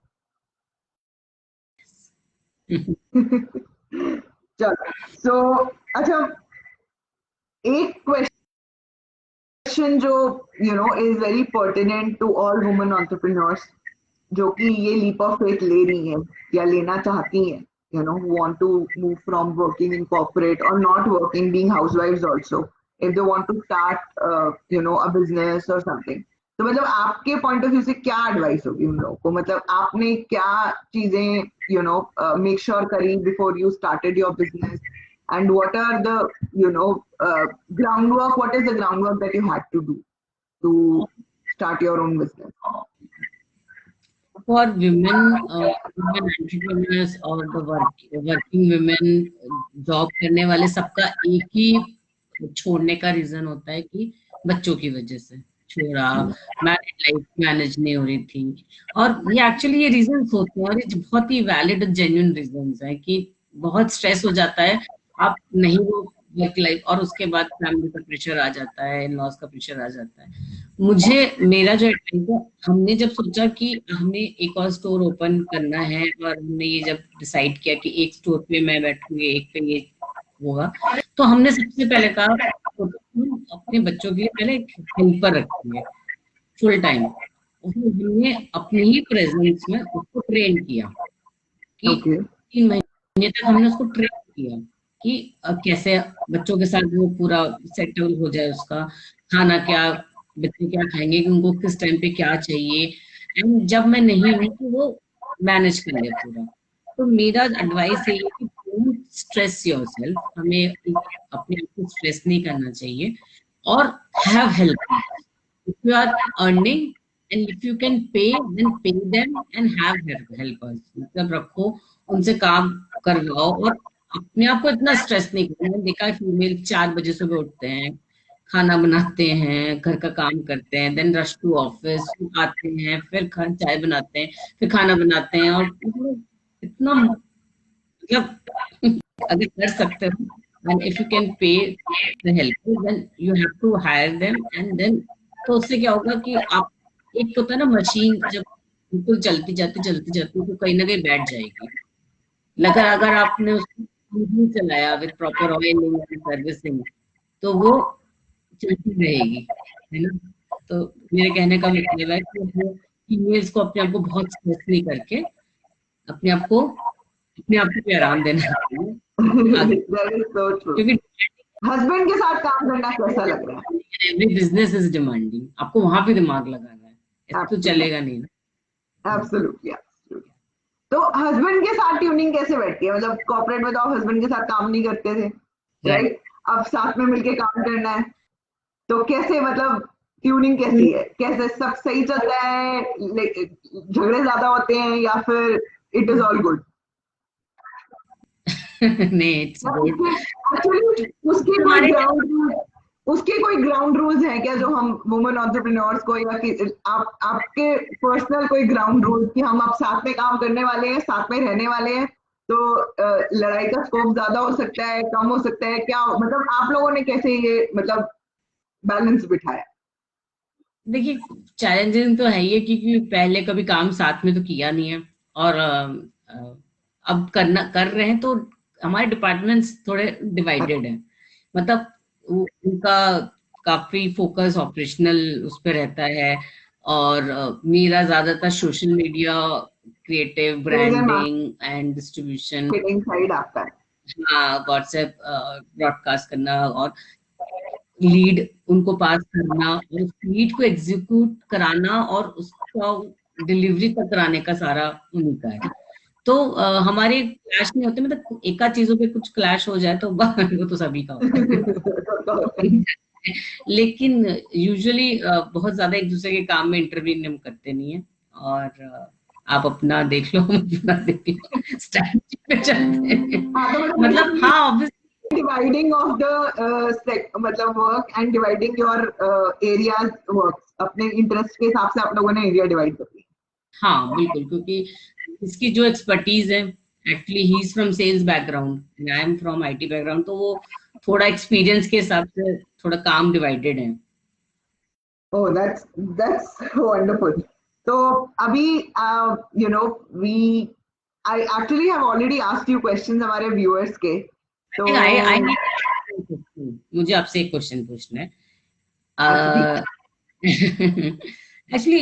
चलो, so अच्छा, एक क्वेश्चन जो is very pertinent to all women entrepreneurs जो कि ये लीप ऑफ फेथ ले रही हैं या लेना चाहती हैं, who want to move from working in corporate or not working, being housewives also, if they want to start a business or something. तो मतलब आपके पॉइंट ऑफ व्यू से क्या एडवाइस होगी उन लोगों को, मतलब आपने क्या चीजें मेक श्योर करी before you started your business, and what are the groundwork, what is the groundwork that you had to do to start your own business? For women, women entrepreneurs और द वर्किंग विमेन, जॉब करने वाले, सबका एक ही छोड़ने का रीजन होता है कि बच्चों की वजह से छोड़ा, मैरिड लाइफ मैनेज नहीं हो रही थी। और ये एक्चुअली ये रीजंस होते हैं, और ये बहुत ही वैलिड और जेन्युइन रीजंस है कि बहुत स्ट्रेस हो जाता है, आप नहीं वो वर्क लाइफ, और उसके बाद फैमिली का प्रेशर आ जाता है, इन लॉस का प्रेशर आ जाता है। मुझे मेरा जो एडवाइस है, हमने जब सोचा कि हमें एक और स्टोर ओपन करना है, और हमने ये जब डिसाइड किया कि एक स्टोर पे मैं बैठूंगी, एक पे ये होगा, तो हमने सबसे पहले कहा अपने बच्चों के लिए पहले एक हेल्पर रखेंगे फुल टाइम। हमने अपनी ही प्रेजेंस में उसको ट्रेन किया कि Okay. 3 महीने तक हमने उसको ट्रेन किया कि कैसे बच्चों के साथ वो पूरा सेटल हो जाए, उसका खाना क्या, बच्चे क्या खाएंगे, कि उनको किस टाइम पे क्या चाहिए, एंड जब मैं नहीं हूँ तो वो मैनेज कर ले पूरा। तो मेरा एडवाइस है कि डोंट स्ट्रेस योरसेल्फ, हमें अपने आप को स्ट्रेस नहीं करना चाहिए, और have help. if you are earning and if you can pay, then pay them and have helpers, मतलब रखो, उनसे काम करवाओ, और अपने आप को इतना स्ट्रेस नहीं करना। मैंने देखा फीमेल 4 बजे सुबह उठते हैं, खाना बनाते हैं, घर का काम करते हैं, देन रश टू ऑफिस, आते हैं, फिर घर चाय बनाते हैं, फिर खाना बनाते हैं, और मतलब इतना, मतलब अगर कर सकते हो, and if you can pay the helpers, then you have to hire them, and then तो उससे क्या होगा कि आप, एक होता है ना मशीन, जब बिल्कुल चलती जाती तो कहीं ना कहीं बैठ जाएगी, लगा अगर आपने उसको नहीं चलाया with proper oiling and servicing, तो वो चलती रहेगी, है ना। तो मेरे कहने का मतलब है कि वो फीमेल्स को अपने आप को बहुत स्ट्रेस नहीं करके अपने आप को भी आराम देना चाहिए आगे, That is so true. क्योंकि हस्बैंड के साथ काम करना कैसा लग रहा है? एवरी बिजनेस इज डिमांडिंग, आपको वहां पे दिमाग लगाना है, ऐसे तो Absolutely. चलेगा नहीं ना। Absolutely. Absolutely. तो हस्बैंड के साथ ट्यूनिंग कैसे बैठती है, मतलब कॉर्पोरेट में तो आप हस्बैंड के साथ काम नहीं करते थे, राइट? अब साथ में मिलके काम करना है, तो कैसे, मतलब ट्यूनिंग कैसी है, कैसे सब सही चलता है, झगड़े ज्यादा होते हैं या फिर इट इज ऑल गुड? नहीं, इट्स गुड। एक्चुअली उसके कोई ग्राउंड रूल्स हैं क्या जो हम वुमेन एंटरप्रेन्योर्स को, या कि आपके पर्सनल कोई ग्राउंड रूल्स कि हम अब साथ में काम करने वाले हैं, साथ में रहने वाले हैं, तो लड़ाई का स्कोप ज्यादा हो सकता है, कम हो सकता है, क्या मतलब आप लोगों ने कैसे ये मतलब बैलेंस बिठाया? देखिए, चैलेंजिंग तो है ये, क्योंकि पहले कभी काम साथ में तो किया नहीं है, और अब कर रहे हैं, तो हमारे डिपार्टमेंट्स थोड़े डिवाइडेड हैं, मतलब उनका काफी फोकस ऑपरेशनल उस पर रहता है, और मेरा ज्यादातर social media, creative, branding and distribution, side आपका है। हाँ, व्हाट्सएप ब्रॉडकास्ट करना, और लीड उनको पास करना, और उस लीड को एग्जीक्यूट कराना, और उसका डिलीवरी तक कराने का सारा उन्हीं का है। तो हमारे क्लैश नहीं होते, मतलब एक आध चीजों पे कुछ क्लैश हो जाए तो वो तो सभी का होता है। लेकिन यूजुअली बहुत ज्यादा एक दूसरे के काम में इंटरवीन हम करते नहीं है। और आप अपना देख लो, हम अपना देख लो, स्ट्रैटेजी पे चलते हैं। हाँ, तो मतलब मतलब हाँ ऑब्वियसली, dividing of the मतलब work and dividing your areas work अपने इंटरेस्ट के हिसाब से आप लोगों ने एरिया डिवाइड कर दिया। हाँ बिल्कुल, क्योंकि इसकी जो एक्सपर्टीज है, actually he is from sales background, I am from IT background, तो वो थोड़ा एक्सपीरियंस के हिसाब से थोड़ा काम डिवाइडेड है। Oh, that's wonderful. So, Abhi, we I actually have already asked you questions हमारे viewers के. तो आई मुझे आपसे एक क्वेश्चन पूछना अच्छा ठीक है। एक्चुअली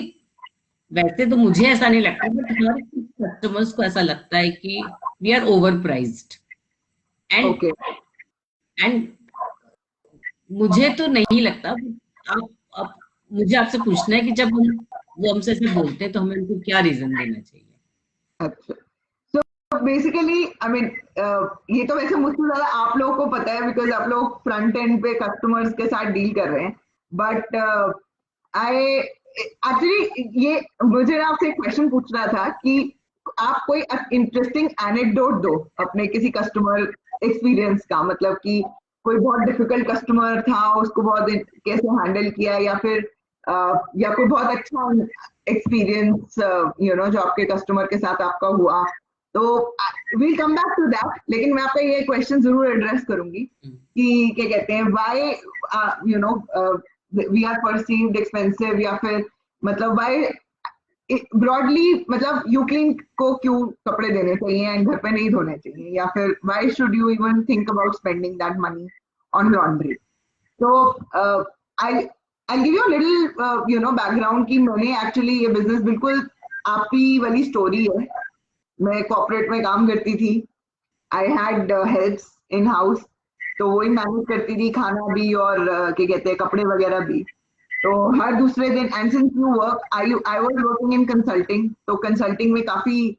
वैसे तो मुझे ऐसा नहीं लगता, बट हमारे कस्टमर्स को ऐसा लगता है कि वी आर ओवर प्राइज्ड। है। And Okay. एंड मुझे तो नहीं लगता। आप मुझे आपसे पूछना है कि जब हम वो हमसे ऐसे बोलते हैं तो हमें उनको क्या रीजन देना चाहिए। अच्छा। So basically, I mean, ये तो वैसे मुझसे ज्यादा आप लोगों को पता है बिकॉज आप लोग फ्रंट एंड पे कस्टमर्स के साथ डील कर रहे हैं। बट आई एक्चुअली ये मुझे ना आपसे एक क्वेश्चन पूछना था कि आप कोई इंटरेस्टिंग एनेक्डोट दो अपने किसी कस्टमर एक्सपीरियंस का, मतलब कि कोई बहुत डिफिकल्ट कस्टमर था, उसको बहुत कैसे हैंडल किया, या फिर या कोई बहुत अच्छा एक्सपीरियंस जो आपके कस्टमर के साथ आपका हुआ। तो we'll come back to that, लेकिन मैं आपका ये क्वेश्चन जरूर एड्रेस करूंगी कि क्या कहते हैं why we are perceived expensive, या फिर मतलब व्हाई ब्रॉडली मतलब यूक्लीन को क्यों कपड़े देने चाहिए एंड घर पे नहीं धोने चाहिए, या फिर why should you even think about spending that money on laundry. तो I I give you a little background कि मैंने एक्चुअली ये बिजनेस बिल्कुल आपकी वाली स्टोरी है। मैं कॉर्पोरेट में काम करती थी। I had helps in house, तो वही मैनेज करती थी, खाना भी और क्या कहते हैं कपड़े वगैरह भी। तो हर दूसरे दिन, and since you work I was working in consulting, तो कंसल्टिंग में काफी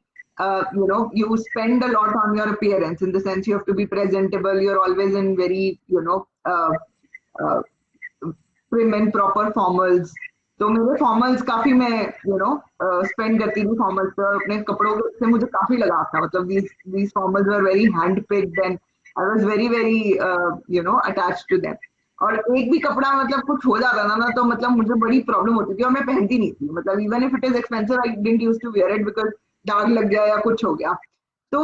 you spend a lot on your appearance, in the sense you have to be presentable, you're always in very uh, prim and proper formals। तो मेरे फॉर्मल्स काफी मैं स्पेंड करती थी फॉर्मल्स पर, अपने कपड़ों से मुझे काफी लगाव था, मतलब these formals were very hand picked and I was very very attached to them. और एक भी कपड़ा मतलब कुछ हो जाता था ना, तो मतलब मुझे बड़ी प्रॉब्लम होती थी और मैं पहनती नहीं थी, मतलब even if it is expensive I didn't used to wear it because दाग लग गया या कुछ हो गया। तो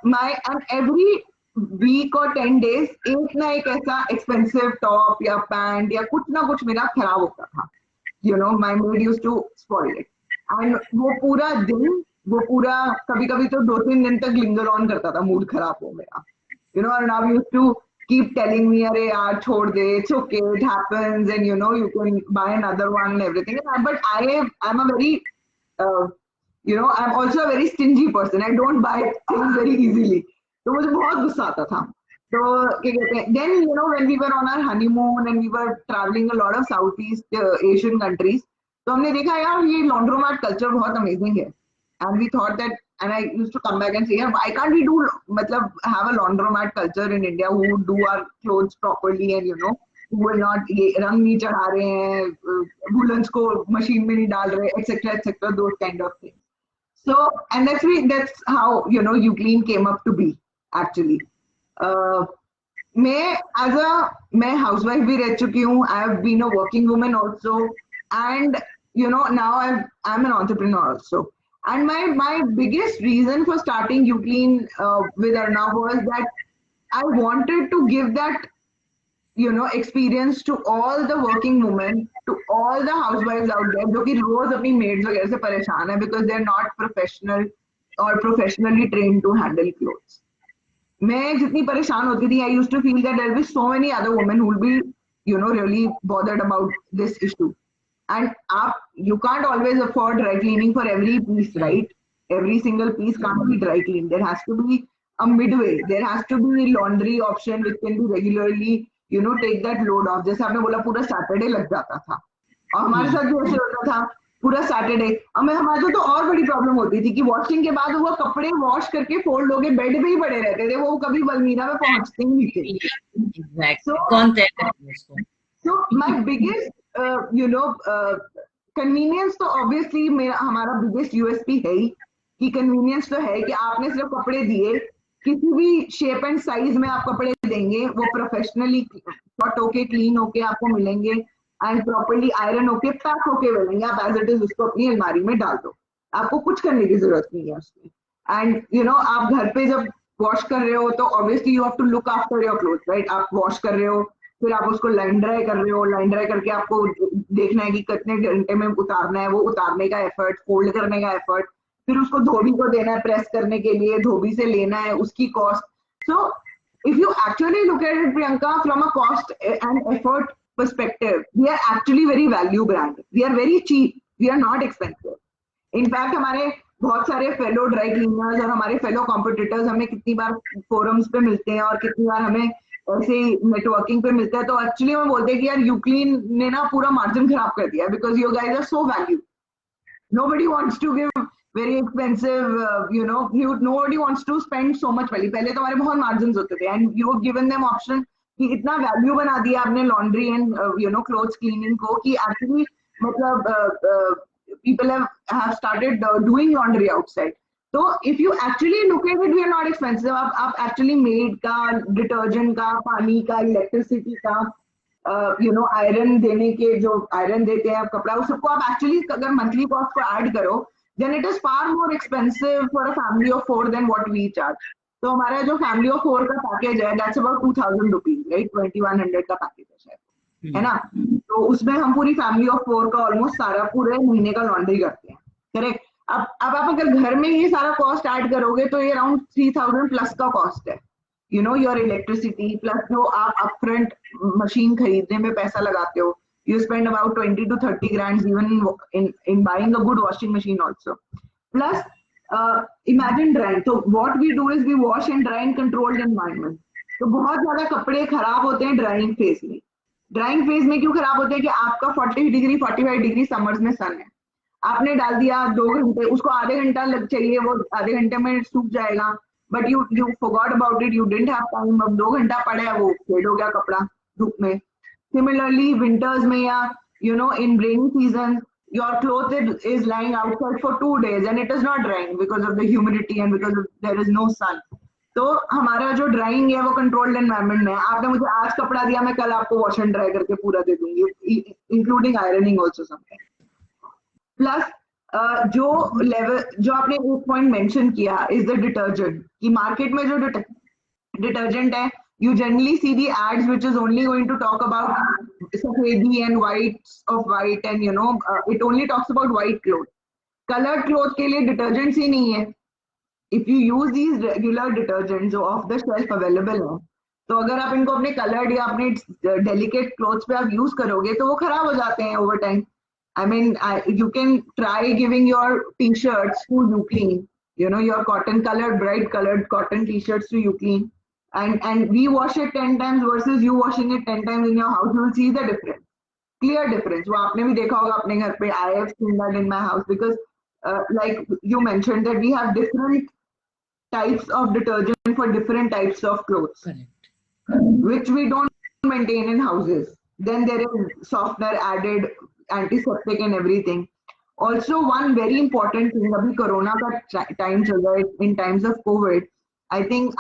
माय एंड एवरी वीक और 10 days एक ना एक ऐसा एक्सपेंसिव टॉप या पैंट या कुछ ना कुछ मेरा खराब होता था। my mood used to spoil it, and वो पूरा दिन, वो पूरा कभी कभी तो 2-3 दिन तक लिंगर ऑन करता था मूड खराब हो मेरा। and now used to keep telling me अरे यार छोड़ दे, it's okay, it happens, and you can buy another one and everything, but I'm a very I'm also a very stingy person, I don't buy things very easily, तो मुझे बहुत गुस्सा आता था। तो क्या कहते हैं, then when we were on our honeymoon and we were traveling a lot of Southeast Asian countries, तो हमने देखा यार ये laundromat culture बहुत amazing है, and we thought that, and I used to come back and say, yeah, why can't we do मतलब have a laundromat culture in India who would do our clothes properly, and who will not ये रंग नहीं चढ़ा रहे हैं, वुलन्स को मशीन में नहीं डाल रहे, etc., those kind of things। So, and that's how Uclean came up to be actually। मैं हाउसवाइफ भी रह चुकी हूँ, I have been a working woman also, and now I'm an entrepreneur also, and my biggest reason for starting Uclean with Arnav was that I wanted to give that experience to all the working women, to all the housewives out there जो कि रोज अपनी maids वगैरह से परेशान है because they're not professional or professionally trained to handle clothes। मैं जितनी परेशान होती थी, I used to feel that there will be so many other women who will be really bothered about this issue, and you can't always afford dry cleaning for every piece, right? Every single piece can't be dry cleaned, there has to be a midway, there has to be laundry option which can be regularly take that load off। जैसे आपने बोला पूरा सैटरडे लग जाता था, और हमारे साथ भी ऐसे होता था पूरा सैटरडे। हमें हमारे तो और बड़ी प्रॉब्लम होती थी कि वॉशिंग के बाद वो कपड़े वॉश करके फोल्ड हो गए बेड पे ही पड़े रहते थे, वो कभी बलमीरा में पहुंचते ही नहीं थे। सो एग्जैक्टली, कौन तय करेगा उसको? सो माय बिगेस्ट कन्वीनियंस तो ऑब्वियसली मेरा हमारा बिगेस्ट यूएसपी है ही कि कन्वीनियंस तो है कि आपने सिर्फ कपड़े दिए, किसी भी शेप एंड साइज में आप कपड़े देंगे वो प्रोफेशनली कट होके क्लीन होके आपको मिलेंगे एंड प्रॉपरली आयरन होके पैक होके मिलेंगे। आप एज इट इज उसको अपनी अलमारी में डाल दो, आपको कुछ करने की जरूरत नहीं है उसमें। एंड आप घर पे जब वॉश कर रहे हो तो obviously you have to look after your cloth, right? आप वॉश कर रहे हो, फिर आप उसको लाइन ड्राई कर रहे हो, लाइन ड्राई करके आपको देखना है कि कितने घंटे में उतारना है, वो उतारने का एफर्ट, फोल्ड करने का एफर्ट, फिर उसको धोबी को देना है प्रेस करने के लिए, धोबी से लेना है उसकी cost. So if you actually look at it, Priyanka, from a cost and effort perspective, we are actually very value brand. We are very cheap. We are not expensive. In fact हमारे बहुत सारे फेलो ड्राई क्लीनर्स और हमारे फेलो कॉम्पिटिटर्स हमें कितनी बार फोरम्स पे मिलते हैं और कितनी बार हमें ऐसे नेटवर्किंग पे मिलता है, तो एक्चुअली हमें बोलते हैं कि यार यूक्लीन ने ना पूरा मार्जिन खराब कर दिया because you guys are so value. Nobody wants to give very expensive, nobody wants to spend so much money. पहले तो हमारे बहुत margins होते थे and you have given them option कि इतना वैल्यू बना दिया आपने लॉन्ड्री एंड क्लोथ्स क्लीनिंग को कि एक्चुअली मतलब people have started doing laundry outside. तो if you actually look at it, we are not expensive. आप actually maid का, डिटर्जेंट का, पानी का, इलेक्ट्रिसिटी का, आयरन देने के जो आयरन देते हैं आप कपड़ा, उस सबको आप एक्चुअली अगर मंथली कॉस्ट को ऐड करो then it is far more expensive for a family of 4 than what we charge. तो हमारा जो फैमिली ऑफ 4 का पैकेज है दैट्स अबाउट 2000 रुपीज, राइट? 2100 का पैकेज है शायद, है ना? तो उसमें हम पूरी फैमिली ऑफ 4 का ऑलमोस्ट सारा पूरे महीने का लॉन्ड्री करते हैं, करेक्ट? अब आप अगर घर में ये सारा कॉस्ट ऐड करोगे तो ये अराउंड 3000 प्लस का कॉस्ट है, योर इलेक्ट्रिसिटी प्लस जो आप अपफ्रंट मशीन खरीदने में पैसा लगाते हो, you spend about 20 to 30 grand even in buying a good washing machine also. Plus, imagine drying. So what we do is we wash and dry in controlled environment. तो बहुत ज्यादा कपड़े खराब होते हैं ड्राइंग फेज में। ड्राइंग फेज में क्यों खराब होते हैं कि आपका 40 डिग्री 45 डिग्री समर्स में सन है, आपने डाल दिया 2 घंटे, उसको आधे घंटा लग चाहिए, वो आधे घंटे में सूख जाएगा, but you forgot about it, you didn't have time, अब 2 घंटा पड़ा है, वो फेड हो गया कपड़ा धूप में। Similarly, winters में या in rainy season, your clothes is lying outside for 2 days and it is not drying because of the humidity and because there is no sun. तो हमारा जो ड्राइंग है वो कंट्रोल्ड एनवायरनमेंट में है। आपने मुझे आज कपड़ा दिया, मैं कल आपको वॉश एंड ड्राई करके पूरा दे दूंगी, including ironing also something. Plus जो लेवल जो आपने एक पॉइंट मेंशन किया इज द डिटर्जेंट, कि मार्केट में जो डिटर्जेंट है you generally see the ads which is only going to talk about safedi and whites of white and it only talks about white clothes. Colored clothes के लिए detergents ही नहीं है। If you use these regular detergents जो off the shelf available है, तो अगर आप इनको अपने colored या अपने delicate clothes पे आप use करोगे तो वो खराब हो जाते हैं over time. I mean, you can try giving your t-shirts to Uclean, your cotton colored, bright colored cotton t-shirts to Uclean. And we wash it 10 times versus you washing it 10 times in your house, you will see the difference, clear difference. वो आपने भी देखा होगा अपने घर पे। I have seen that in my house because like you mentioned that we have different types of detergent for different types of clothes. Correct. Which we don't maintain in houses. Then there is softener added, antiseptic and everything. Also one very important thing, अभी कोरोना का time चल रहा है, in times of COVID, I think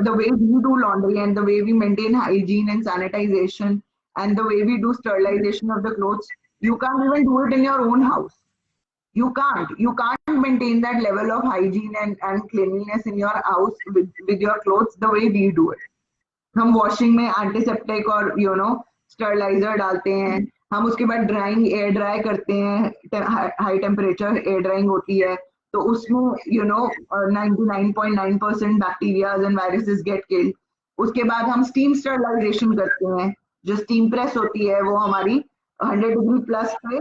the way we do laundry and the way we maintain hygiene and sanitization and the way we do sterilization of the clothes, you can't even do it in your own house. You can't maintain that level of hygiene and cleanliness in your house with your clothes the way we do it. हम washing में antiseptic और sterilizer डालते हैं, हम उसके बाद ड्राइंग एयर ड्राई करते हैं, हाई टेम्परेचर एयर ड्राइंग होती है, तो उसमें 99.9% bacterias and viruses get killed. उसके बाद हम स्टीम स्टरलाइजेशन करते हैं, जो स्टीम प्रेस होती है वो हमारी 100 डिग्री प्लस पे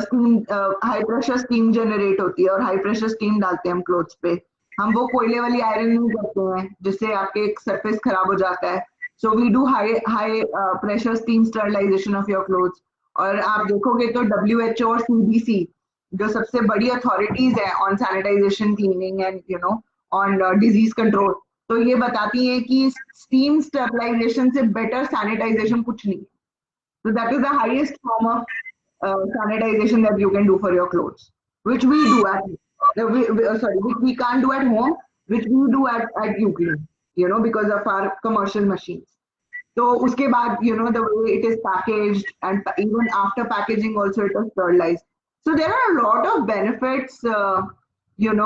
steam high pressure steam generate होती है और हाई प्रेशर स्टीम डालते हैं हम क्लोथ्स पे। हम वो कोयले वाली आयरन नहीं करते हैं जिससे आपके सरफेस खराब हो जाता है। So we do high pressure steam sterilisation of your clothes. और आप देखोगे तो WHO और CDC जो सबसे बड़ी अथॉरिटीज है on sanitisation, cleaning and on disease control, तो ये बताती है कि स्टीम स्टेरिलाइजेशन से बेटर सैनिटाइजेशन कुछ नहीं है. So that is the highest form of sanitization that you can do for your clothes, which we do at sorry, which we can't do at home, which we do at Uclean, because of our commercial machines. So uske baad, the way it is packaged, and even after packaging also it is sterilized. So there are a lot of benefits, to giving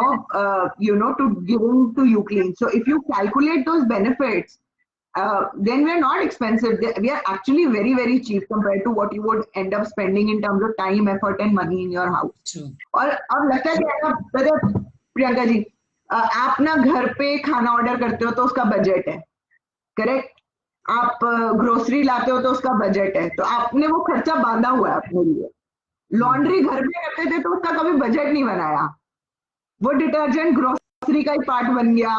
to Uclean. So if you calculate those benefits, then we're not expensive. We are actually very, very cheap compared to what you would end up spending in terms of time, effort, and money in your house. True. और अब लगता है कि ना प्रियंका जी, आप ना घर पे खाना ऑर्डर करते हो तो उसका बजट है, करेक्ट? आप ग्रोसरी लाते हो तो उसका बजट है, तो आपने वो खर्चा बांधा हुआ है अपने लिए. लॉन्ड्री घर पे करते थे तो उसका कभी बजट नहीं बनाया. वो डिटर्जेंट ग्रोसरी का ही पार्ट बन गया.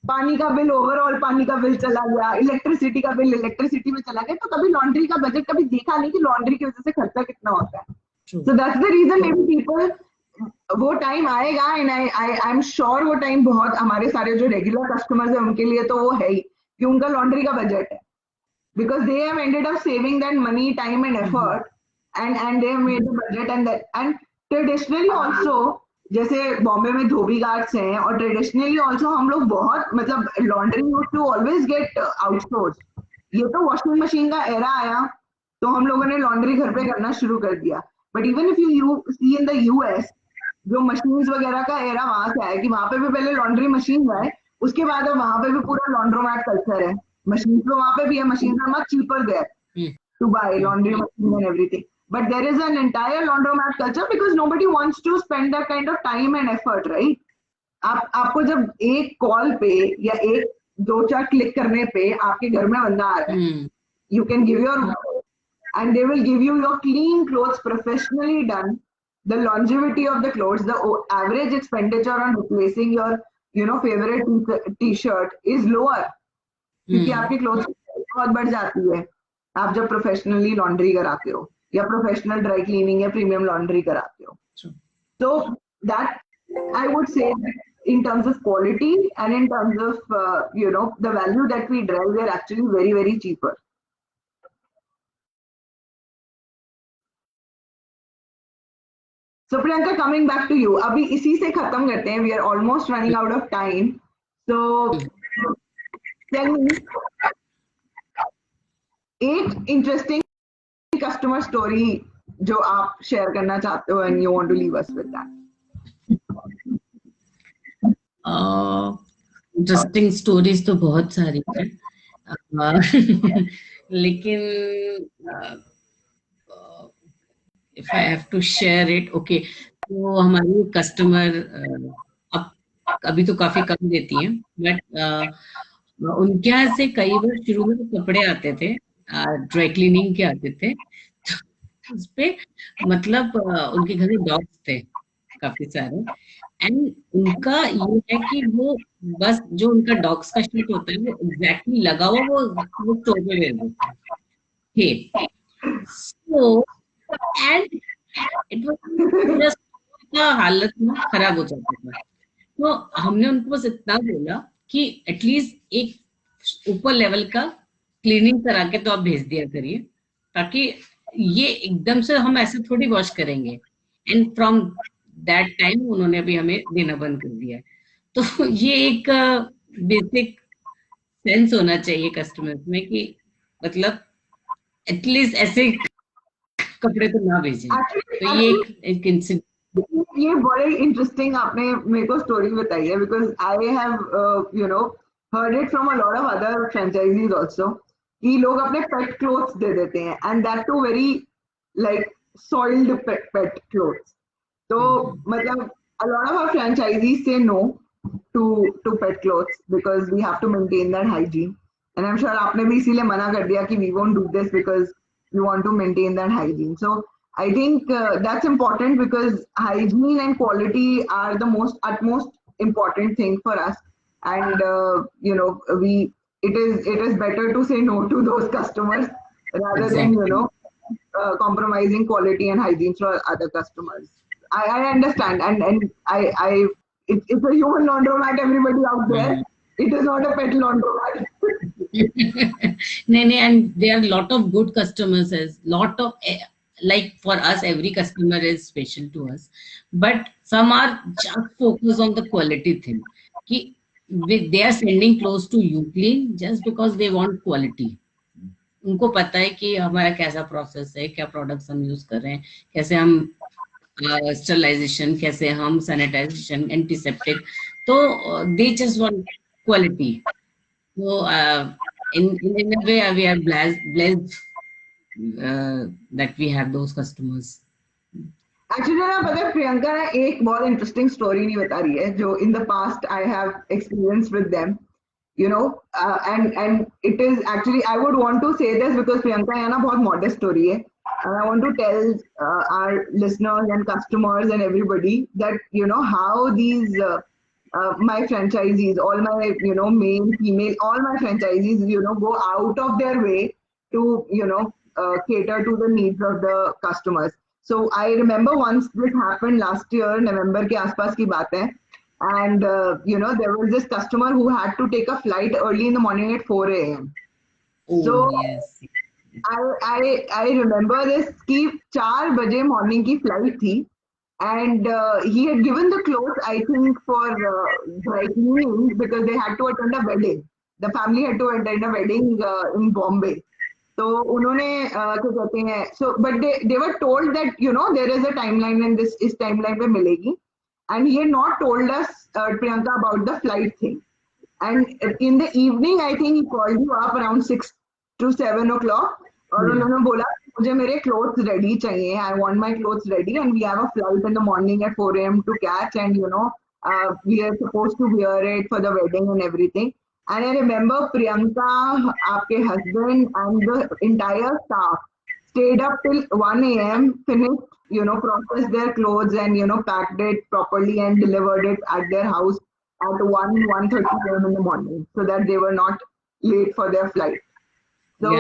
पानी का बिल, ओवरऑल पानी का बिल चला गया, इलेक्ट्रिसिटी का बिल इलेक्ट्रिसिटी में चला गया, तो कभी लॉन्ड्री का बजट कभी देखा नहीं कि लॉन्ड्री की वजह से खर्चा कितना होता है. So that's the reason maybe people, वो टाइम आएगा एंड आई एम श्योर वो टाइम बहुत हमारे सारे जो रेगुलर कस्टमर्स है उनके लिए तो वो है ही कि उनका लॉन्ड्री का बजट है, because they have ended up saving that money, time and effort, and they have made the budget. And traditionally also, जैसे बॉम्बे में धोबी घाट्स हैं, और ट्रेडिशनली ऑल्सो हम लोग बहुत, मतलब laundry use to always get outsource. ये तो वॉशिंग मशीन का एरा आया तो हम लोगों ने लॉन्ड्री घर पे करना शुरू कर दिया. But even if you see in the US, जो मशीन्स वगैरह का एरा वहां से आया कि वहां पे भी पहले लॉन्ड्री मशीन है, उसके बाद वहां पे भी पूरा लॉन्ड्रोमैट कल्चर है. मशीन तो वहां पे भी है, machine are much cheaper there to buy laundry machine and everything, but there is an entire laundromat culture because nobody wants to spend that kind of time and effort, right? आपको जब एक कॉल पे या एक दो चार क्लिक करने पे आपके घर में बंदा आ रहा है, you can give your and they will give you your clean clothes, professionally done. The longevity of the clothes, the average expenditure on replacing your favorite t-shirt is lower, क्योंकि आपकी क्लोथ्स बहुत बढ़ जाती है आप जब प्रोफेशनली लॉन्ड्री कराते हो या प्रोफेशनल ड्राई क्लीनिंग या प्रीमियम लॉन्ड्री कराते हो. So that I would say that in terms of quality and in terms of the value that we drive, we are actually very, very cheaper. So Priyanka, coming back to you, अभी इसी से खत्म करते हैं. We are almost running out of time. So tell me एक इंटरेस्टिंग कस्टमर स्टोरी जो आप शेयर करना चाहते हो and you want to leave us with that. Interesting stories तो बहुत सारी हैं, लेकिन if I have to share it, okay, तो हमारी कस्टमर अब अभी तो काफी कम देती हैं, बट उनके यहाँ से कई बार शुरू में तो कपड़े आते थे, ड्राई क्लीनिंग के आते थे, तो उस पे मतलब उनके घर में डॉग्स थे काफी सारे, एंड उनका ये है कि वो बस जो उनका डॉग्स का शीट होता है वो एग्जैक्टली लगा हुआ वो स्टोर में ले लेते थे. So and it was just हालत में खराब हो जाता था. तो हमने उनको बस इतना बोला कि एटलीस्ट एक ऊपर लेवल का क्लीनिंग करा के तो आप भेज दिया करिए, ताकि ये एकदम से हम ऐसे थोड़ी वॉश करेंगे. एंड फ्रॉम दैट टाइम उन्होंने भी हमें देना बंद कर दिया. तो ये एक बेसिक सेंस होना चाहिए कस्टमर्स में कि मतलब एटलीस्ट ऐसे कपड़े तो ना भेजें. तो ये एक इंसिडेंट, ये बड़े इंटरेस्टिंग आपने मेरे को स्टोरी बताई है, because I have heard it from a lot of other franchisees also, कि लोग अपने पेट क्लोथ्स दे देते हैं, and that too very like soiled pet clothes. तो मतलब a lot of our franchisees say no to pet clothes because we have to maintain that hygiene, and I'm sure आपने भी इसीलिए मना कर दिया कि we won't do this because we want to maintain that hygiene. So I think that's important because hygiene and quality are the utmost important thing for us, and it is better to say no to those customers rather than compromising quality and hygiene for other customers. I understand, and it's a human laundromat. Everybody out there, it is not a pet laundromat. No, and there are a lot of good customers as lot of like for us, every customer is special to us, but some are just focused on the quality thing. Ki, they are sending clothes to Uclean just because they want quality. उनको पता है कि हमारा कैसा प्रोसेस है, क्या प्रोडक्ट्स हम यूज कर रहे हैं, कैसे हम स्टरलाइजेशन, कैसे हम सैनिटाइजेशन, एंटीसेप्टिक, तो they just want quality. So in a way we are blessed that we have those customers. Actually, ना पता है प्रियंका ना एक बहुत इंटरेस्टिंग स्टोरी नहीं बता रही है जो in the past I have experience with them, you know, and it is actually I would want to say this because Priyanka है ना बहुत modest story है, and I want to tell our listeners and customers and everybody that you know how these my franchisees, all my male, female, all my franchisees go out of their way to cater to the needs of the customers. So I remember once this happened last year, November के आसपास की बात है, and there was this customer who had to take a flight early in the morning at 4 a.m. Oh, so yes. I remember this कि 4 बजे morning की flight थी, and he had given the clothes I think for dry cleaning because they had to attend a wedding. The family had to attend a wedding in Bombay. तो उन्होंने क्या कहते हैं, so but they were told that there is a timeline and this इस timeline पे मिलेगी, and he had not told us Priyanka about the flight thing, and in the evening I think he called you up around 6 to 7 o'clock और उन्होंने बोला मुझे मेरे clothes ready चाहिए, I want my clothes ready and we have a flight in the morning at 4 a.m. to catch, and we are supposed to wear it for the wedding and everything. And I remember Priyanka, आपके husband and the entire staff stayed up till 1 a.m., finished, processed their clothes and, packed it properly and delivered it at their house at 1:30 a.m. in the morning so that they were not late for their flight. So,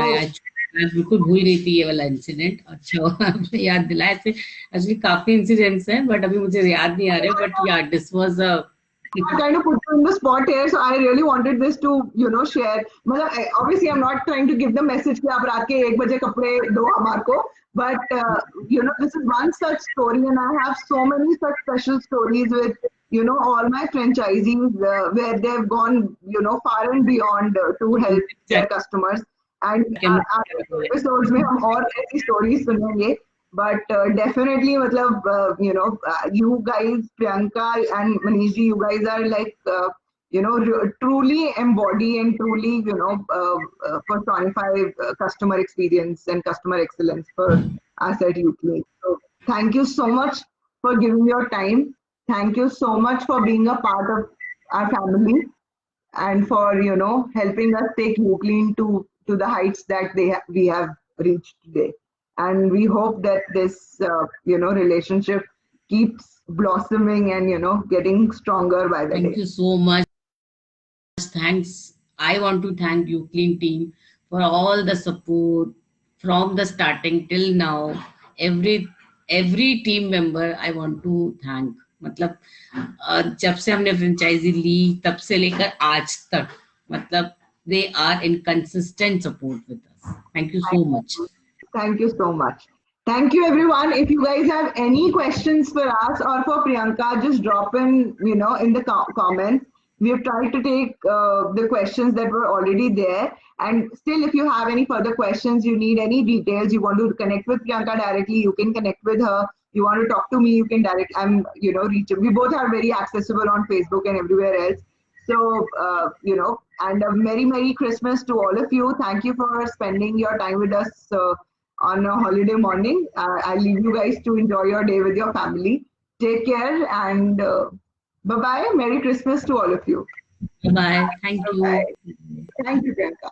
मैं बिल्कुल भूल गई थी ये वाला इंसिडेंट. अच्छा आपने याद दिलाया. ऐसे एक्चुअली काफी इंसिडेंट्स हैं बट अभी मुझे याद नहीं आ रहे, बट या this was a kind of put you in the spot here, so I really wanted this to share. मतलब obviously I'm not trying to give the message कि आप रात के 1 बजे कपड़े दो हमारे को, but this is one such story, and I have so many such special stories with all my franchisees where they've gone far and beyond to help their customers, and episodes में हम और ऐसी stories सुनेंगे. But definitely मतलब you guys, Priyanka and Manish ji, you guys are like truly embody and truly personify customer experience and customer excellence for us at Uclean. So thank you so much for giving your time. Thank you so much for being a part of our family and for helping us take Uclean to the heights that we have reached today. And we hope that this relationship keeps blossoming and getting stronger by the day. Thank you so much. Thanks. I want to thank Uclean team for all the support from the starting till now. Every team member I want to thank. मतलब जब से हमने फ्रेंचाइजी ली तब से लेकर आज तक, मतलब they are in consistent support with us. Thank you so much. Thank you so much. Thank you everyone. If you guys have any questions for us or for Priyanka, just drop in in the comments. We have tried to take the questions that were already there, and still if you have any further questions, you need any details, you want to connect with Priyanka directly, you can connect with her. You want to talk to me, you can I'm reachable. We both are very accessible on Facebook and everywhere else. So and a Merry Christmas to all of you. Thank you for spending your time with us on a holiday morning. I'll leave you guys to enjoy your day with your family. Take care and bye-bye. Merry Christmas to all of you. Bye-bye. Thank you. Bye. Thank you, Priyanka.